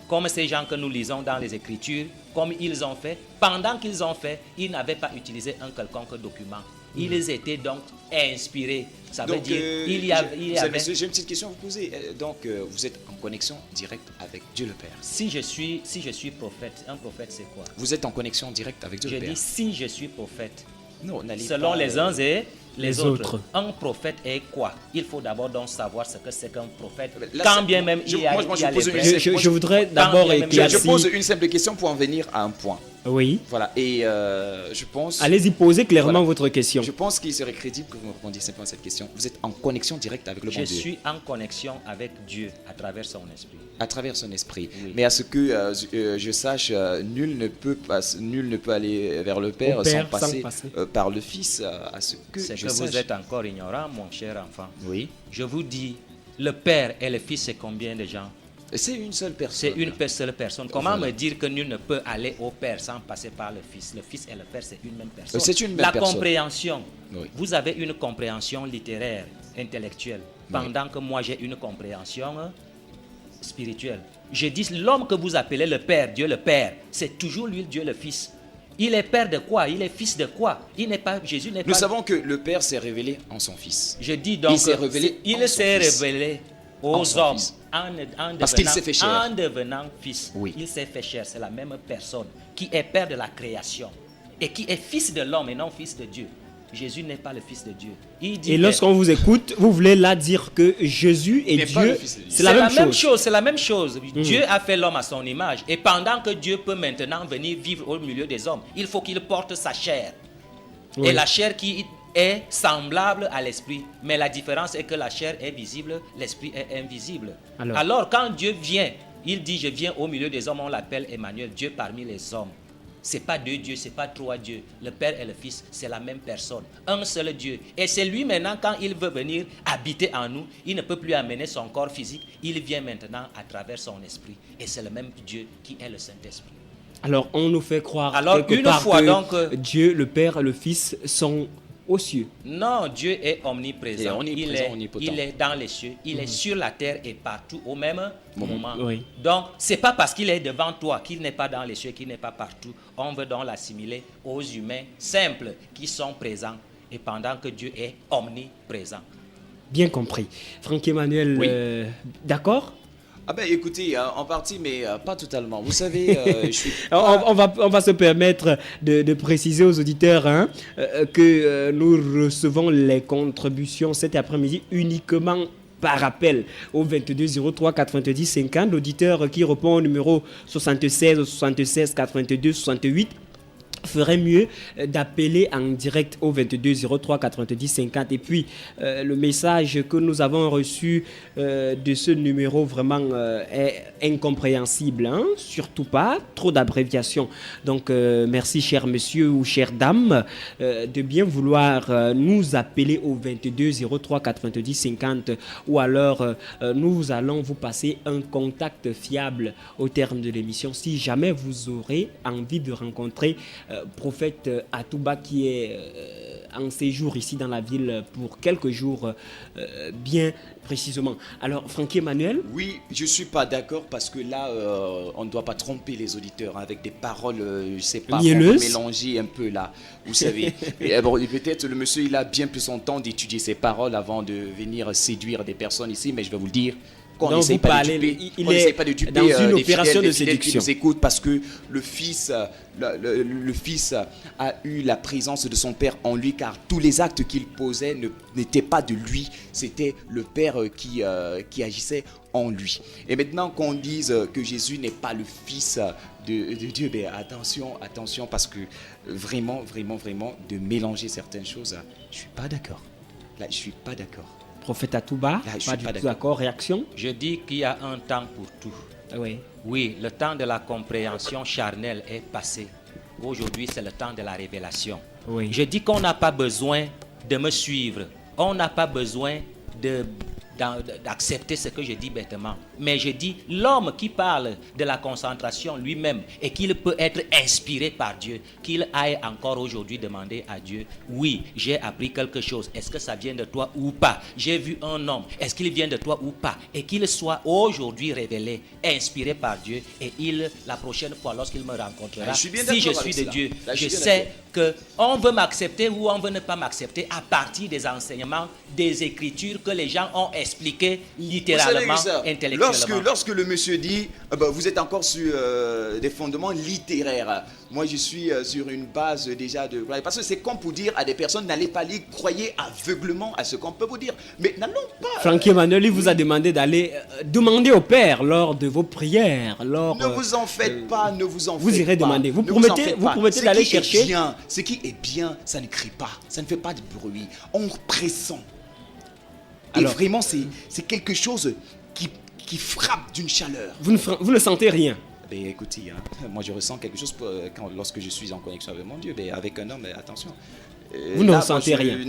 comme ces gens que nous lisons dans les Écritures, comme ils ont fait. Pendant qu'ils ont fait, ils n'avaient pas utilisé un quelconque document. Ils étaient donc inspirés. Ça veut dire j'ai une petite question à vous poser. Donc, vous êtes en connexion directe avec Dieu le Père. Si je suis prophète, un prophète c'est quoi? Vous êtes en connexion directe avec Dieu le Père. Je dis si je suis prophète. Non, selon les uns et les autres. autres. Un prophète est quoi? Il faut d'abord donc savoir ce que c'est qu'un prophète. Là, Quand bien même il y a les Je voudrais d'abord éclaircir... Je pose une simple question pour en venir à un point. Oui. Voilà, et je pense... Allez-y, posez clairement votre question. Je pense qu'il serait crédible que vous me répondiez simplement à cette question. Vous êtes en connexion directe avec le bon Dieu. Je suis en connexion avec Dieu à travers son esprit. À travers son esprit. Oui. Mais à ce que je sache, nul ne peut aller vers le Père, sans passer. Par le Fils. À ce que c'est je que sache. Vous êtes encore ignorant, mon cher enfant. Oui. Je vous dis, le Père et le Fils, c'est combien de gens? C'est une seule personne. C'est une seule personne. Comment me dire que nul ne peut aller au Père sans passer par le Fils? Le Fils et le Père, c'est une même personne. C'est une même personne. La compréhension. Oui. Vous avez une compréhension littéraire, intellectuelle, pendant que moi j'ai une compréhension spirituelle. Je dis, l'homme que vous appelez le Père, Dieu le Père, c'est toujours lui, Dieu le Fils. Il est père de quoi? Il est fils de quoi? Jésus n'est pas... Nous savons que le Père s'est révélé en son Fils. Je dis donc, il s'est révélé aux hommes parce qu'il s'est fait chair. En devenant fils. Oui. Il s'est fait chair. C'est la même personne qui est père de la création et qui est fils de l'homme et non fils de Dieu. Jésus n'est pas le fils de Dieu. Et lorsqu'on vous écoute, vous voulez là dire que Jésus et Dieu, c'est la même chose. C'est la même chose. Dieu a fait l'homme à son image. Et pendant que Dieu peut maintenant venir vivre au milieu des hommes, il faut qu'il porte sa chair. Oui. Et la chair qui est semblable à l'esprit. Mais la différence est que la chair est visible, l'esprit est invisible. Alors quand Dieu vient, il dit je viens au milieu des hommes, on l'appelle Emmanuel, Dieu parmi les hommes. C'est pas deux dieux, c'est pas trois dieux. Le Père et le Fils, c'est la même personne. Un seul Dieu. Et c'est lui maintenant, quand il veut venir habiter en nous, il ne peut plus amener son corps physique. Il vient maintenant à travers son esprit. Et c'est le même Dieu qui est le Saint-Esprit. Alors, on nous fait croire que Dieu, le Père et le Fils sont aux cieux. Non, Dieu est omniprésent. Omnipotent. Il est dans les cieux, il est sur la terre et partout au même moment. Oui. Donc, c'est pas parce qu'il est devant toi qu'il n'est pas dans les cieux, qu'il n'est pas partout. On veut donc l'assimiler aux humains simples qui sont présents et pendant que Dieu est omniprésent. Bien compris. Franck Emmanuel, oui. D'accord? Ah ben écoutez, en partie, mais pas totalement. Vous savez, je suis pas... on va se permettre de préciser aux auditeurs que nous recevons les contributions cet après-midi uniquement par appel au 22 03 90 50. L'auditeur qui répond au numéro 76 76 82 68 ferait mieux d'appeler en direct au 22 03 90 50. Et puis, le message que nous avons reçu de ce numéro vraiment est incompréhensible. Hein? Surtout pas, trop d'abréviations. Donc, merci, cher monsieur ou chère dame, de bien vouloir nous appeler au 22 03 90 50. Ou alors, nous allons vous passer un contact fiable au terme de l'émission. Si jamais vous aurez envie de rencontrer prophète Atouba qui est en séjour ici dans la ville pour quelques jours bien précisément. Alors Francky Emmanuel? Oui, je ne suis pas d'accord parce que là, on ne doit pas tromper les auditeurs avec des paroles, je ne sais pas, mélanger un peu là, vous savez. Et, bon, peut-être le monsieur, il a bien plus son temps d'étudier ses paroles avant de venir séduire des personnes ici, mais je vais vous le dire, qu'on n'essaye pas, pas de duper dans une opération de séduction qui séduction. nous écoutent parce que le fils a eu la présence de son père en lui, car tous les actes qu'il posait n'étaient pas de lui, c'était le père qui agissait en lui. Et maintenant qu'on dise que Jésus n'est pas le fils de Dieu, ben attention parce que vraiment de mélanger certaines choses, je suis pas d'accord. Là, je suis pas d'accord. Prophète Atouba, pas du tout d'accord. Réaction? Je dis qu'il y a un temps pour tout. Oui. Oui, le temps de la compréhension charnelle est passé. Aujourd'hui, c'est le temps de la révélation. Oui. Je dis qu'on n'a pas besoin de me suivre. On n'a pas besoin d'accepter ce que je dis bêtement. Mais je dis, l'homme qui parle de la concentration lui-même et qu'il peut être inspiré par Dieu, qu'il aille encore aujourd'hui demander à Dieu, oui, j'ai appris quelque chose, est-ce que ça vient de toi ou pas? J'ai vu un homme, est-ce qu'il vient de toi ou pas? Et qu'il soit aujourd'hui révélé, inspiré par Dieu, et la prochaine fois, lorsqu'il me rencontrera, si je suis de Dieu, je sais qu'on veut m'accepter ou on veut ne pas m'accepter à partir des enseignements, des écritures que les gens ont expliquées littéralement, intellectuellement. Lorsque le monsieur dit vous êtes encore sur des fondements littéraires, moi je suis sur une base déjà de... Parce que c'est comme pour dire à des personnes, n'allez pas lire, croyez aveuglement à ce qu'on peut vous dire. Mais n'allons pas... Francky Emmanuel, il vous a demandé d'aller demander au Père lors de vos prières. Ne vous en faites pas, ne vous en faites pas. Vous irez demander, vous promettez d'aller chercher. Ce qui est bien, ça ne crie pas, ça ne fait pas de bruit. On pressent. Et alors, vraiment, c'est quelque chose qui frappe d'une chaleur. Vous ne sentez rien? Ben, écoutez, moi je ressens quelque chose lorsque je suis en connexion avec mon Dieu. Ben, avec un homme, attention. Vous ne ressentez rien.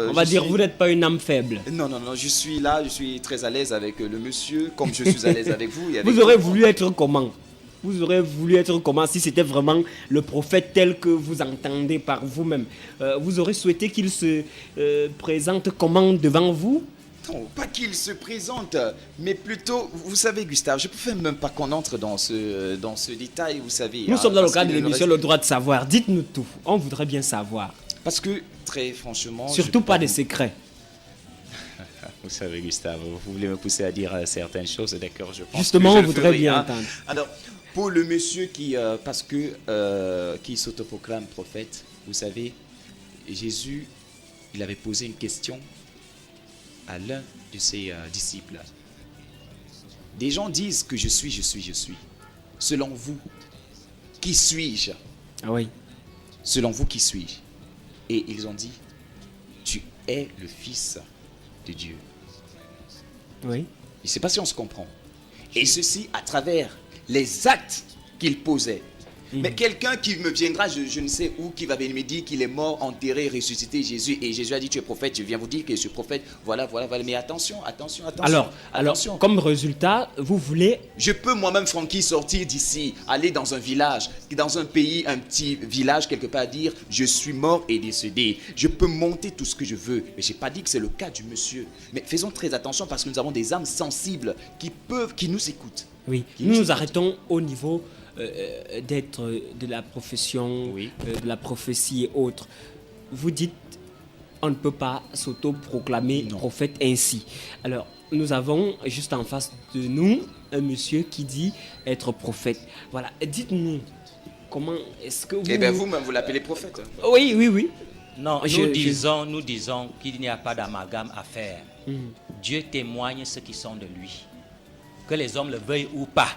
On va dire, vous n'êtes pas une âme faible. Non, je suis là, je suis très à l'aise avec le monsieur, comme je suis à l'aise avec vous. Et avec vous aurez voulu être comment? Vous aurez voulu être comment si c'était vraiment le prophète tel que vous entendez par vous-même? Vous aurez souhaité qu'il se présente comment devant vous? Non, pas qu'il se présente, mais plutôt, vous savez Gustave, je ne préfère même pas qu'on entre dans ce détail, vous savez. Nous sommes dans le cadre de l'émission Le Droit de Savoir, dites-nous tout, on voudrait bien savoir. Parce que, très franchement... Surtout pas de secrets. Vous savez Gustave, vous voulez me pousser à dire certaines choses, d'accord, je pense. Justement, on voudrait bien entendre. Alors, pour le monsieur qui s'autoproclame prophète, vous savez, Jésus, il avait posé une question à l'un de ses disciples. Des gens disent que je suis. Selon vous, qui suis-je? Ah oui. Selon vous, qui suis-je? Et ils ont dit, tu es le Fils de Dieu. Oui. Je ne sais pas si on se comprend. Et ceci à travers les actes qu'il posait. Mais quelqu'un qui me viendra, je ne sais où, qui va venir me dire qu'il est mort, enterré, ressuscité, Jésus. Et Jésus a dit, tu es prophète, je viens vous dire que je suis prophète. Voilà. Mais attention. Alors, comme résultat, vous voulez... Je peux moi-même, Francky, sortir d'ici, aller dans un village, dans un pays, un petit village, quelque part, dire, je suis mort et décédé. Je peux monter tout ce que je veux. Mais je n'ai pas dit que c'est le cas du monsieur. Mais faisons très attention parce que nous avons des âmes sensibles qui nous écoutent. Oui, nous arrêtons au niveau... d'être de la profession, oui. De la prophétie et autres. Vous dites, on ne peut pas s'auto-proclamer prophète ainsi. Alors, nous avons juste en face de nous un monsieur qui dit être prophète. Voilà, dites-nous, comment est-ce que vous... Eh bien, vous-même, vous l'appelez prophète. Oui. Non, nous disons qu'il n'y a pas d'amalgame à faire. Dieu témoigne ceux qui sont de lui. Que les hommes le veuillent ou pas.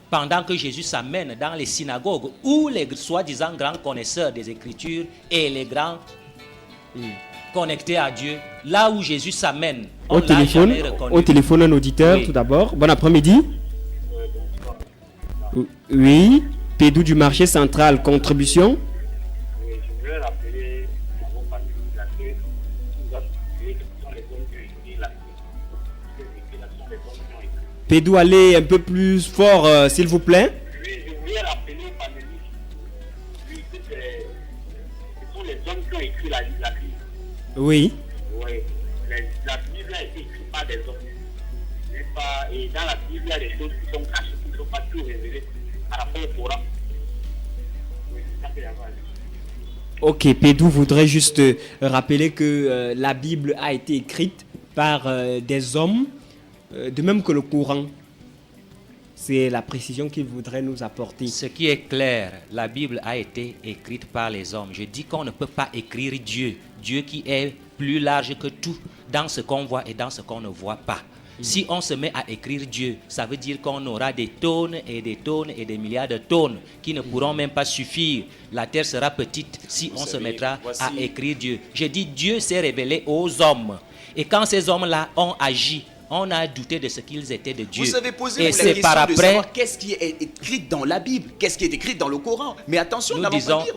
pendant que Jésus s'amène dans les synagogues où les soi-disant grands connaisseurs des Écritures et les grands connectés à Dieu, là où Jésus s'amène, on l'a jamais reconnu. Au téléphone, un auditeur, tout d'abord. Bon après-midi. Oui, Pédou du marché central, contribution. Je voulais rappeler avant parce que nous avons les hommes qui étudient la vie. Pédou, allez un peu plus fort, s'il vous plaît. Oui, je voulais rappeler aux panélistes que ce sont les hommes qui ont écrit la Bible. Oui. Oui, la Bible a été écrite par des hommes. Et dans la Bible, il y a des choses qui sont cachées, qui ne sont pas tout révélées par rapport au Coran. Oui, ça fait avoir. Ok, Pédou voudrait juste rappeler que la Bible a été écrite par des hommes, de même que le Coran. C'est la précision qu'il voudrait nous apporter. Ce qui est clair, la Bible a été écrite par les hommes. Je dis qu'on ne peut pas écrire Dieu, Dieu qui est plus large que tout, dans ce qu'on voit et dans ce qu'on ne voit pas. Si on se met à écrire Dieu, ça veut dire qu'on aura des tonnes et des tonnes et des milliards de tonnes qui ne pourront même pas suffire. La terre sera petite si on se mettra à écrire Dieu. Je dis Dieu s'est révélé aux hommes. Et quand ces hommes-là ont agi, on a douté de ce qu'ils étaient de Dieu. Vous avez posé et la c'est question par de après, savoir qu'est-ce qui est écrit dans la Bible, qu'est-ce qui est écrit dans le Coran. Mais attention,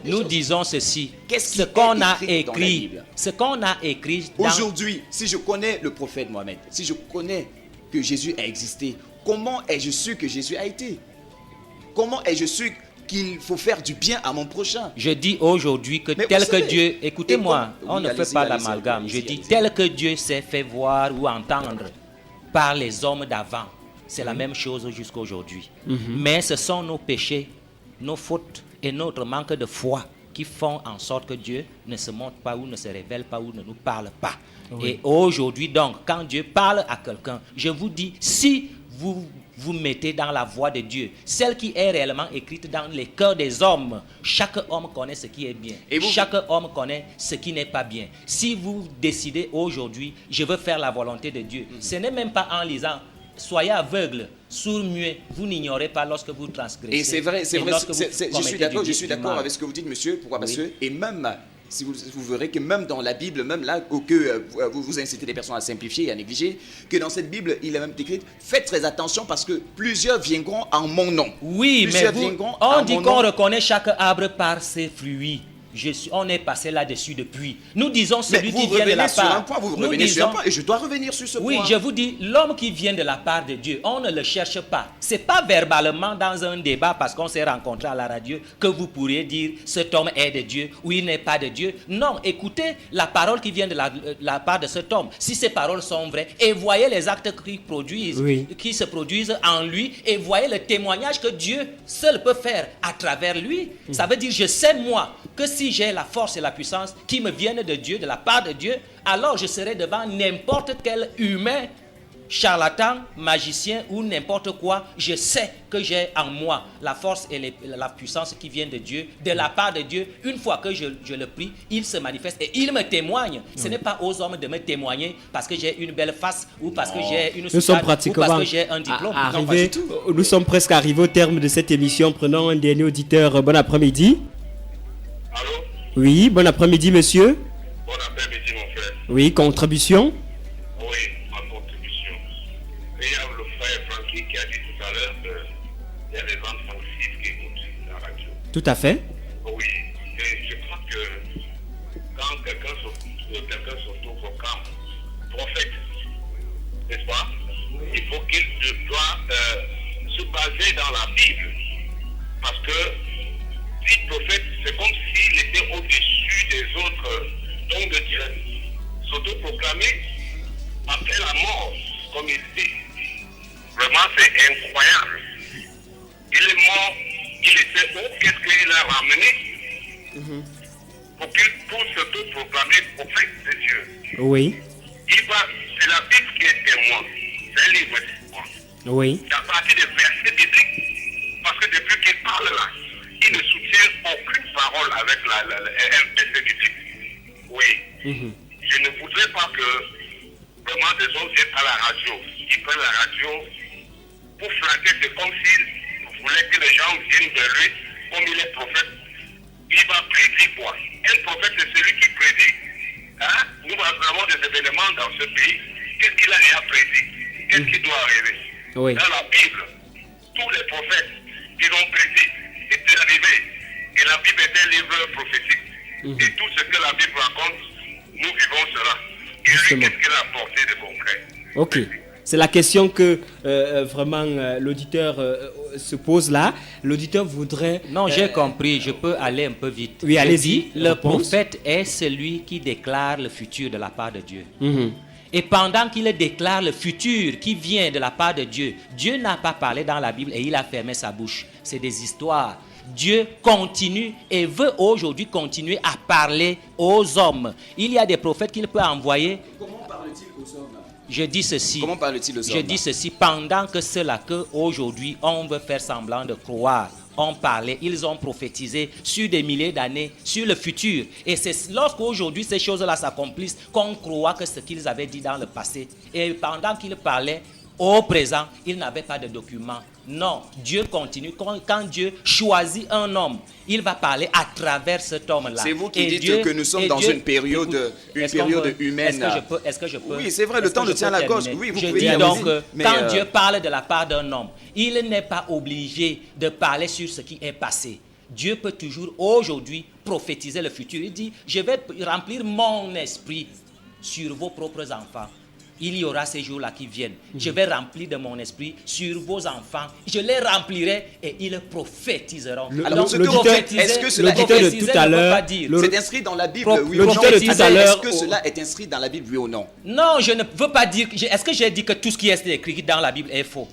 nous disons ceci. Qu'est-ce qui ce qu'on a est écrit dans la écrit, Bible? ce qu'on a écrit dans... Aujourd'hui, si je connais le prophète Mohammed, si je connais que Jésus a existé, comment ai-je su que Jésus a été? Comment ai-je su qu'il faut faire du bien à mon prochain? Je dis aujourd'hui que Mais tel vous que savez, Dieu, écoutez-moi, oui, on ne fait allez-y, pas allez-y, l'amalgame. allez-y, Je dis allez-y. tel que Dieu s'est fait voir ou entendre par les hommes d'avant. C'est la même chose jusqu'à aujourd'hui. Mais ce sont nos péchés, nos fautes et notre manque de foi qui font en sorte que Dieu ne se montre pas ou ne se révèle pas ou ne nous parle pas. Et aujourd'hui donc, quand Dieu parle à quelqu'un, je vous dis, si vous vous mettez dans la voie de Dieu, celle qui est réellement écrite dans les cœurs des hommes, chaque homme connaît ce qui est bien. Chaque homme connaît ce qui n'est pas bien. Si vous décidez aujourd'hui, je veux faire la volonté de Dieu, ce n'est même pas en lisant. Soyez aveugle, sourd, muet, vous n'ignorez pas lorsque vous transgressez. Et c'est vrai, je suis d'accord mal. avec ce que vous dites, monsieur. Pourquoi? Parce que, et même, si vous verrez que même dans la Bible, même là, que vous incitez les personnes à simplifier et à négliger, que dans cette Bible, il est même écrit, faites très attention parce que plusieurs viendront en mon nom. Oui, Plusieurs mais viendront on en dit mon qu'on nom. reconnaît chaque arbre par ses fruits. On est passé là-dessus depuis. Nous disons Mais celui vous qui vient de la revenez sur un part. point, vous Nous revenez sur un disons- point, et je dois revenir sur ce Oui, point. je vous dis, l'homme qui vient de la part de Dieu, on ne le cherche pas. C'est pas verbalement dans un débat parce qu'on s'est rencontré à la radio que vous pourriez dire cet homme est de Dieu ou il n'est pas de Dieu. Non, écoutez la parole qui vient de la part de cet homme. Si ces paroles sont vraies, et voyez les actes qui se produisent en lui, et voyez le témoignage que Dieu seul peut faire à travers lui. Ça veut dire, je sais moi que si j'ai la force et la puissance qui me viennent de Dieu, de la part de Dieu, alors je serai devant n'importe quel humain, charlatan, magicien ou n'importe quoi. Je sais que j'ai en moi la force et la puissance qui viennent de Dieu, de la part de Dieu. Une fois que je le prie, il se manifeste et il me témoigne. Ce n'est pas aux hommes de me témoigner parce que j'ai une belle face ou parce que j'ai une Nous sommes soutane ou pratiquement parce que j'ai un diplôme. nous sommes presque arrivés au terme de cette émission. Prenons un dernier auditeur. Bon après-midi. Allô? Oui, bon après-midi, monsieur. Bon après-midi, mon frère. Oui, contribution. Oui, ma contribution. Et il y a le frère Francky qui a dit tout à l'heure qu'il y a des gens sensibles qui écoutent la radio. Tout à fait. Oui, et je crois que quand quelqu'un se trouve comme prophète, n'est-ce pas? Il faut qu'il doit se baser dans la Bible. Parce que si prophète, c'est comme s'il était au-dessus des autres dons de Dieu. S'auto-proclamer après la mort, comme il dit. Vraiment, c'est incroyable. Il est mort, il était où? Qu'est-ce qu'il a ramené pour s'auto-proclamer prophète de Dieu? Oui, C'est la Bible qui est témoin. C'est un livre témoin. oui. C'est à partir des versets bibliques. Parce que depuis qu'il parle là, il ne soutient aucune parole avec un verset biblique. Oui. Je ne voudrais pas que vraiment des gens viennent à la radio. Ils prennent la radio pour flatter. C'est comme s'ils voulait que les gens viennent de lui, comme il est prophète, il va prédire quoi? Un prophète, c'est celui qui prédit. Hein? Nous avons des événements dans ce pays. Qu'est-ce qu'il a déjà prédit? Qu'est-ce qui doit arriver? Oui. Dans la Bible, tous les prophètes qui l'ont prédit étaient arrivés. Et la Bible est un livre prophétique. Et tout ce que la Bible raconte, nous vivons cela. Et Justement. lui, qu'est-ce qu'il a apporté de concret? Ok. C'est la question que vraiment l'auditeur se pose là. L'auditeur voudrait... Non, j'ai compris, je peux aller un peu vite. Oui, Je allez-y, dis, le réponse. prophète est celui qui déclare le futur de la part de Dieu. Mhm. Et pendant qu'il déclare le futur qui vient de la part de Dieu, Dieu n'a pas parlé dans la Bible et il a fermé sa bouche. C'est des histoires. Dieu continue et veut aujourd'hui continuer à parler aux hommes. Il y a des prophètes qu'il peut envoyer. Comment parle-t-il aux hommes? Je dis ceci. Comment parle-t-il aux hommes? Je dis ceci pendant que ceux-là qu'aujourd'hui on veut faire semblant de croire, ont parlé, ils ont prophétisé sur des milliers d'années, sur le futur. Et c'est lorsqu'aujourd'hui ces choses-là s'accomplissent qu'on croit que ce qu'ils avaient dit dans le passé. Et pendant qu'ils parlaient, au présent, ils n'avaient pas de documents. Non, Dieu continue. Quand Dieu choisit un homme, il va parler à travers cet homme-là. C'est vous qui Et dites Dieu- que nous sommes et dans Dieu- une période, Écoute, humaine. Est-ce que je peux Oui, c'est vrai, le est-ce temps que nous je tient peux à la cause. terminer? Oui, vous je pouvez dis terminer. donc, Mais, quand Dieu parle de la part d'un homme, il n'est pas obligé de parler sur ce qui est passé. Dieu peut toujours aujourd'hui prophétiser le futur. Il dit, je vais remplir mon esprit sur vos propres enfants. Il y aura ces jours-là qui viennent. Je vais remplir de mon esprit sur vos enfants. Je les remplirai et ils prophétiseront. Alors, ce que vous l'auditeur- faites, est-ce que cela l'auditeur de prophétiser tout à ne veut l'heure, pas dire. le- c'est inscrit dans la Bible, Pro- oui ou non? l'auditeur de tout à l'heure- Est-ce que cela est inscrit dans la Bible, oui ou non? Non, je ne veux pas dire. Est-ce que j'ai dit que tout ce qui est écrit dans la Bible est faux?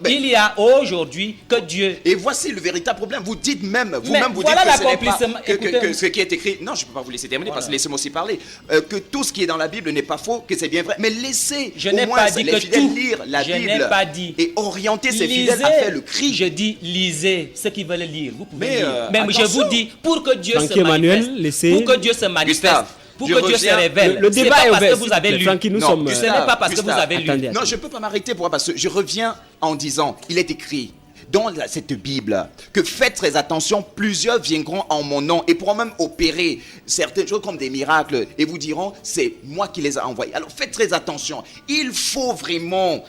Ben, Il y a aujourd'hui que Dieu. et voici le véritable problème. Vous dites même, vous Mais vous voilà dites que ce n'est pas l'accomplissement. que Écoutez- ce qui est écrit. Non, je ne peux pas vous laisser terminer parce que Voilà. laissez-moi aussi parler. Que tout ce qui est dans la Bible n'est pas faux, que c'est bien vrai. Mais laissez Je au n'ai moins pas dit les que fidèles tout. lire la Je Bible n'ai pas dit. et orienter ses fidèles à faire le cri. Je dis lisez ceux qui veulent lire. Vous pouvez Mais, lire. Même je attention. vous dis pour que Dieu Francky se Emmanuel, manifeste. laissez- Pour que Dieu se manifeste. Gustave, pour je que Dieu se reviens. révèle. Le C'est débat pas est parce ouvert. que vous avez lu. Francky, nous Non, sommes... Ce n'est pas parce que vous avez lu. Attendez. Non, je ne peux pas m'arrêter pour parce que je reviens en disant, il est écrit dans cette Bible que faites très attention, plusieurs viendront en mon nom et pourront même opérer certaines choses comme des miracles et vous diront, c'est moi qui les ai envoyés. Alors faites très attention. Il faut vraiment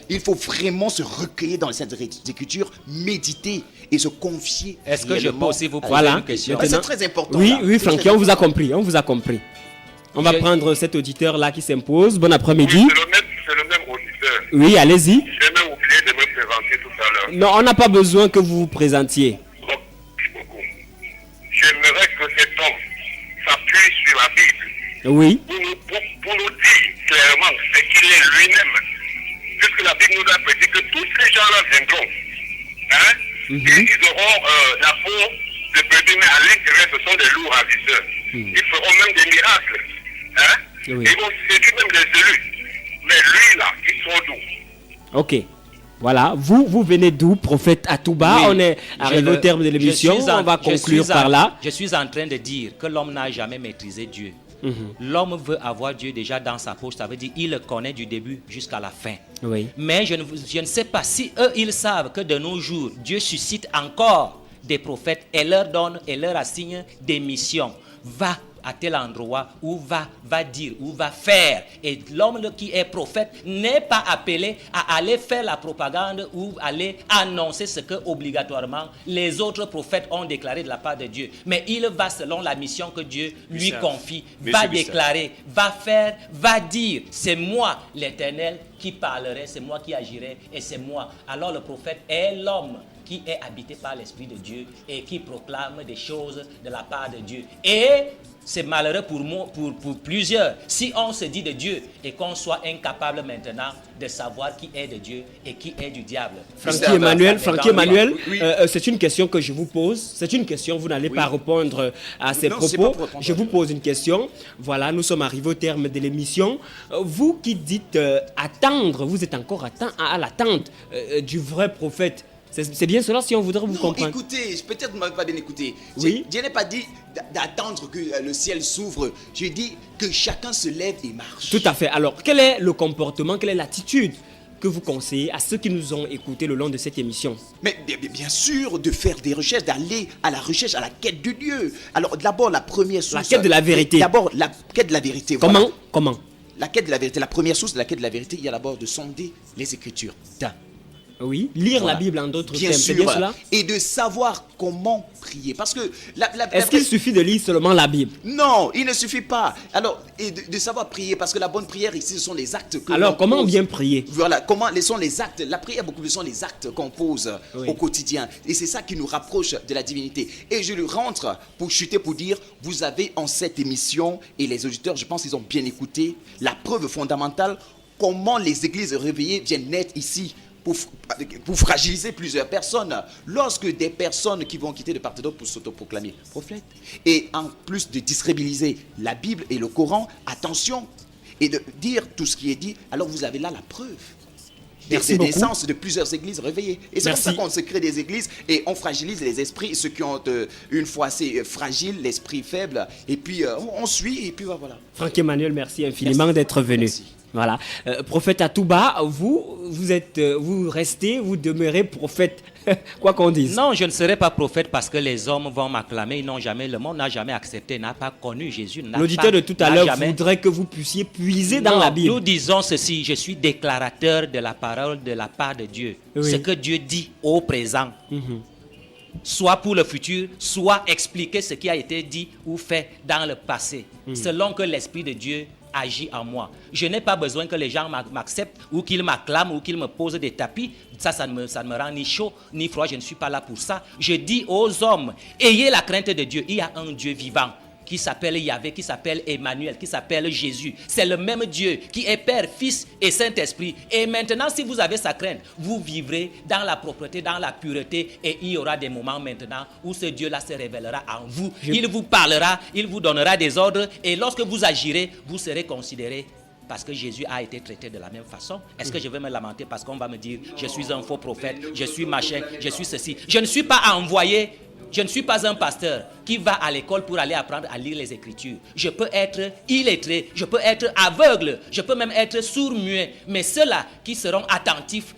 se recueillir dans les Saintes Écritures, méditer et se confier. Est-ce que je peux réellement aussi vous à poser Voilà. une question? Dieu. C'est très important. Oui, là. oui, C'est très Francky, on vous a important. compris, on vous a compris. On va Je- prendre cet auditeur-là qui s'impose. Bon Oui, après-midi. c'est le même auditeur. Oui, allez-y. J'ai même oublié de me présenter tout à l'heure. Non, on n'a pas besoin que vous vous présentiez. Merci beaucoup. J'aimerais que cet homme s'appuie sur la Bible Oui. pour nous dire clairement ce qu'il est lui-même. Puisque la Bible nous a prédit que tous ces gens-là viendront. Hein? Et ils auront la peau de brebis, mais à l'intérieur, ce sont des loups ravisseurs. Ils feront même des miracles. Hein? Oui. Ils vont séduire même les élus. Mais lui, là, ils sont doux. Ok. Voilà. Vous venez d'où, prophète Atouba? Oui, On est arrivé au terme de l'émission. On va conclure par là. Je suis en train de dire que l'homme n'a jamais maîtrisé Dieu. L'homme veut avoir Dieu déjà dans sa poche. Ça veut dire qu'il le connaît du début jusqu'à la fin. Oui. Mais je ne sais pas si eux, ils savent que de nos jours, Dieu suscite encore des prophètes et leur donne et leur assigne des missions. Va à tel endroit où va dire, où va faire. Et l'homme qui est prophète n'est pas appelé à aller faire la propagande ou aller annoncer ce que obligatoirement les autres prophètes ont déclaré de la part de Dieu. Mais il va selon la mission que Dieu lui Gustave. confie, Monsieur va Gustave. déclarer, va faire, va dire, c'est moi l'Éternel qui parlerai, c'est moi qui agirai et c'est moi. Alors le prophète est l'homme qui est habité par l'Esprit de Dieu et qui proclame des choses de la part de Dieu. Et c'est malheureux pour moi, pour plusieurs, si on se dit de Dieu et qu'on soit incapable maintenant de savoir qui est de Dieu et qui est du diable. Francky Emmanuel, Oui. C'est une question que je vous pose. C'est une question, vous n'allez pas répondre à ces Non, c'est pas propos. pour répondre Je à vous Dieu. pose une question. Voilà, nous sommes arrivés au terme de l'émission. Vous qui dites attendre, vous êtes encore à l'attente du vrai prophète. C'est bien cela si on voudrait vous Non, comprendre. écoutez, peut-être que vous ne m'avez pas bien écouté. Oui. Dieu n'a pas dit d'attendre que le ciel s'ouvre. J'ai dit que chacun se lève et marche. Tout à fait. Alors, quel est le comportement, quelle est l'attitude que vous conseillez à ceux qui nous ont écoutés le long de cette émission? Mais bien sûr, de faire des recherches, d'aller à la recherche, à la quête de Dieu. Alors d'abord, la première source... La quête de la vérité. D'abord, la quête de la vérité. Comment? Voilà. Comment? La quête de la vérité, la première source de la quête de la vérité, il y a d'abord de sonder les Écritures. Oui, lire Voilà. la Bible en d'autres Bien termes, c'est sûr, bien cela? et de savoir comment prier. Parce que Est-ce qu'il suffit de lire seulement la Bible? Non, il ne suffit pas. Alors, et de savoir prier, parce que la bonne prière ici, ce sont les actes que Alors, l'on comment pose. bien prier? Voilà, sont les actes. La prière, beaucoup plus, sont les actes qu'on pose au quotidien. Et c'est ça qui nous rapproche de la divinité. Et je lui rentre pour chuter, pour dire, vous avez en cette émission, et les auditeurs, je pense qu'ils ont bien écouté, la preuve fondamentale, comment les églises réveillées viennent naître ici. Pour fragiliser plusieurs personnes. Lorsque des personnes qui vont quitter de part et d'autre pour s'autoproclamer prophètes, et en plus de déstabiliser la Bible et le Coran, attention, et de dire tout ce qui est dit, alors vous avez là la preuve des naissances de plusieurs églises réveillées. Et c'est comme ça qu'on se crée des églises et on fragilise les esprits, ceux qui ont une foi assez fragile, l'esprit faible, et puis on suit, et puis voilà. Franck Emmanuel, merci infiniment d'être venu. Merci. Voilà. Prophète Atouba, vous restez, vous demeurez prophète, quoi qu'on dise. Non, je ne serai pas prophète parce que les hommes vont m'acclamer. Le monde n'a jamais accepté, n'a pas connu Jésus. L'auditeur de tout à l'heure voudrait que vous puissiez puiser dans la Bible. Nous disons ceci, je suis déclarateur de la parole de la part de Dieu. Oui. Ce que Dieu dit au présent. Soit pour le futur, soit expliquer ce qui a été dit ou fait dans le passé, selon que l'Esprit de Dieu agit en moi. Je n'ai pas besoin que les gens m'acceptent ou qu'ils m'acclament ou qu'ils me posent des tapis. Ça ne me rend ni chaud ni froid. Je ne suis pas là pour ça. Je dis aux hommes, ayez la crainte de Dieu. Il y a un Dieu vivant qui s'appelle Yahvé, qui s'appelle Emmanuel, qui s'appelle Jésus. C'est le même Dieu qui est Père, Fils et Saint-Esprit. Et maintenant, si vous avez sa crainte, vous vivrez dans la propreté, dans la pureté, et il y aura des moments maintenant où ce Dieu-là se révélera en vous. Il vous parlera, il vous donnera des ordres, et lorsque vous agirez, vous serez considéré parce que Jésus a été traité de la même façon. Est-ce que je vais me lamenter parce qu'on va me dire je suis un faux prophète, je suis machin, je suis ceci. Je ne suis pas envoyé. Je ne suis pas un pasteur qui va à l'école pour aller apprendre à lire les Écritures. Je peux être illettré, je peux être aveugle, je peux même être sourd-muet. Mais ceux-là qui seront attentifs,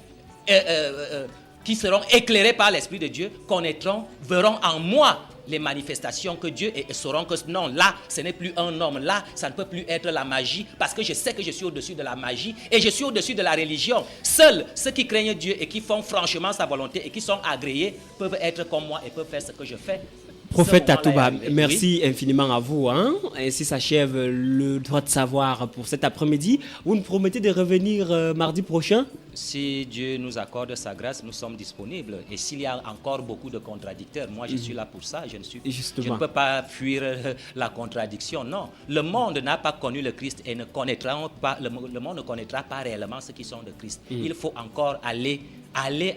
qui seront éclairés par l'Esprit de Dieu, connaîtront, verront en moi les manifestations que Dieu et sauront que non, là, ce n'est plus un homme, là, ça ne peut plus être la magie, parce que je sais que je suis au-dessus de la magie et je suis au-dessus de la religion. Seuls ceux qui craignent Dieu et qui font franchement sa volonté et qui sont agréés peuvent être comme moi et peuvent faire ce que je fais. Prophète Atouba, merci infiniment à vous. Ainsi s'achève le droit de savoir pour cet après-midi. Vous nous promettez de revenir mardi prochain? Si Dieu nous accorde sa grâce, nous sommes disponibles. Et s'il y a encore beaucoup de contradicteurs, moi je suis là pour ça. Je ne peux pas fuir la contradiction. Non, le monde n'a pas connu le Christ et le monde ne connaîtra pas réellement ceux qui sont de Christ. Il faut encore aller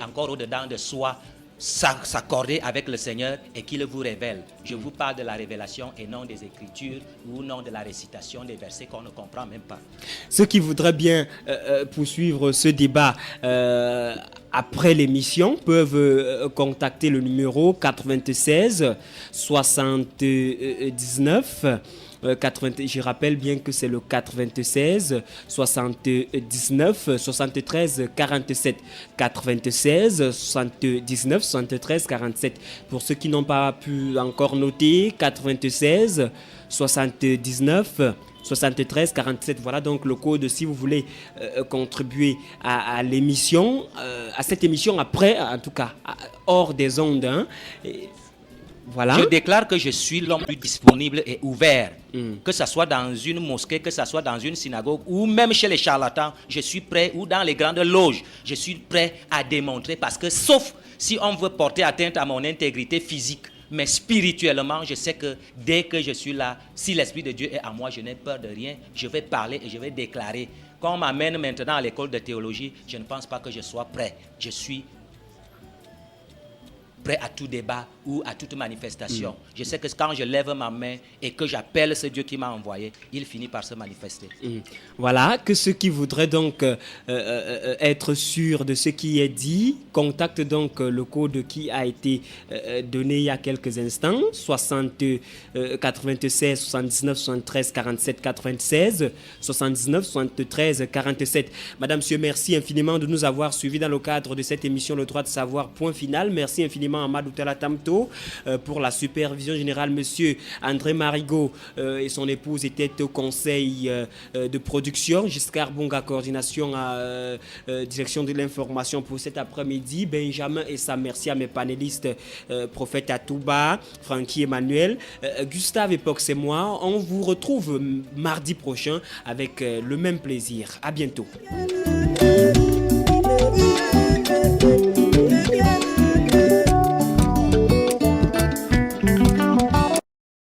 encore au-dedans de soi, s'accorder avec le Seigneur et qu'il vous révèle. Je vous parle de la révélation et non des Écritures ou non de la récitation des versets qu'on ne comprend même pas. Ceux qui voudraient bien poursuivre ce débat après l'émission peuvent contacter le numéro 96 79 je rappelle bien que c'est le 96 79 73 47 96 79 73 47. Pour ceux qui n'ont pas pu encore noter, 96 79 73 47. Voilà donc le code si vous voulez contribuer à l'émission, à cette émission après, en tout cas hors des ondes. Voilà. Je déclare que je suis l'homme plus disponible et ouvert. Que ce soit dans une mosquée, que ce soit dans une synagogue ou même chez les charlatans, je suis prêt, ou dans les grandes loges, je suis prêt à démontrer, parce que sauf si on veut porter atteinte à mon intégrité physique, mais spirituellement, je sais que dès que je suis là, si l'Esprit de Dieu est en moi, je n'ai peur de rien, je vais parler et je vais déclarer. Quand on m'amène maintenant à l'école de théologie, je ne pense pas que je sois prêt. Je suis prêt à tout débat ou à toute manifestation. Je sais que quand je lève ma main et que j'appelle ce Dieu qui m'a envoyé, il finit par se manifester. Voilà, que ceux qui voudraient donc être sûrs de ce qui est dit, contactent donc le code qui a été donné il y a quelques instants, 96 79 73 47 96, 79 73 47. Madame, monsieur, merci infiniment de nous avoir suivis dans le cadre de cette émission Le Droit de Savoir, point final. Merci infiniment à Amadou Tala Tamto pour la supervision générale. Monsieur André Marigot et son épouse étaient au conseil de production. Giscard Bonga, coordination à direction de l'information pour cet après-midi. Benjamin et Sam, merci à mes panélistes, Prophète Atouba, Francky Emmanuel, Gustave Epox et moi. On vous retrouve mardi prochain avec le même plaisir. À bientôt.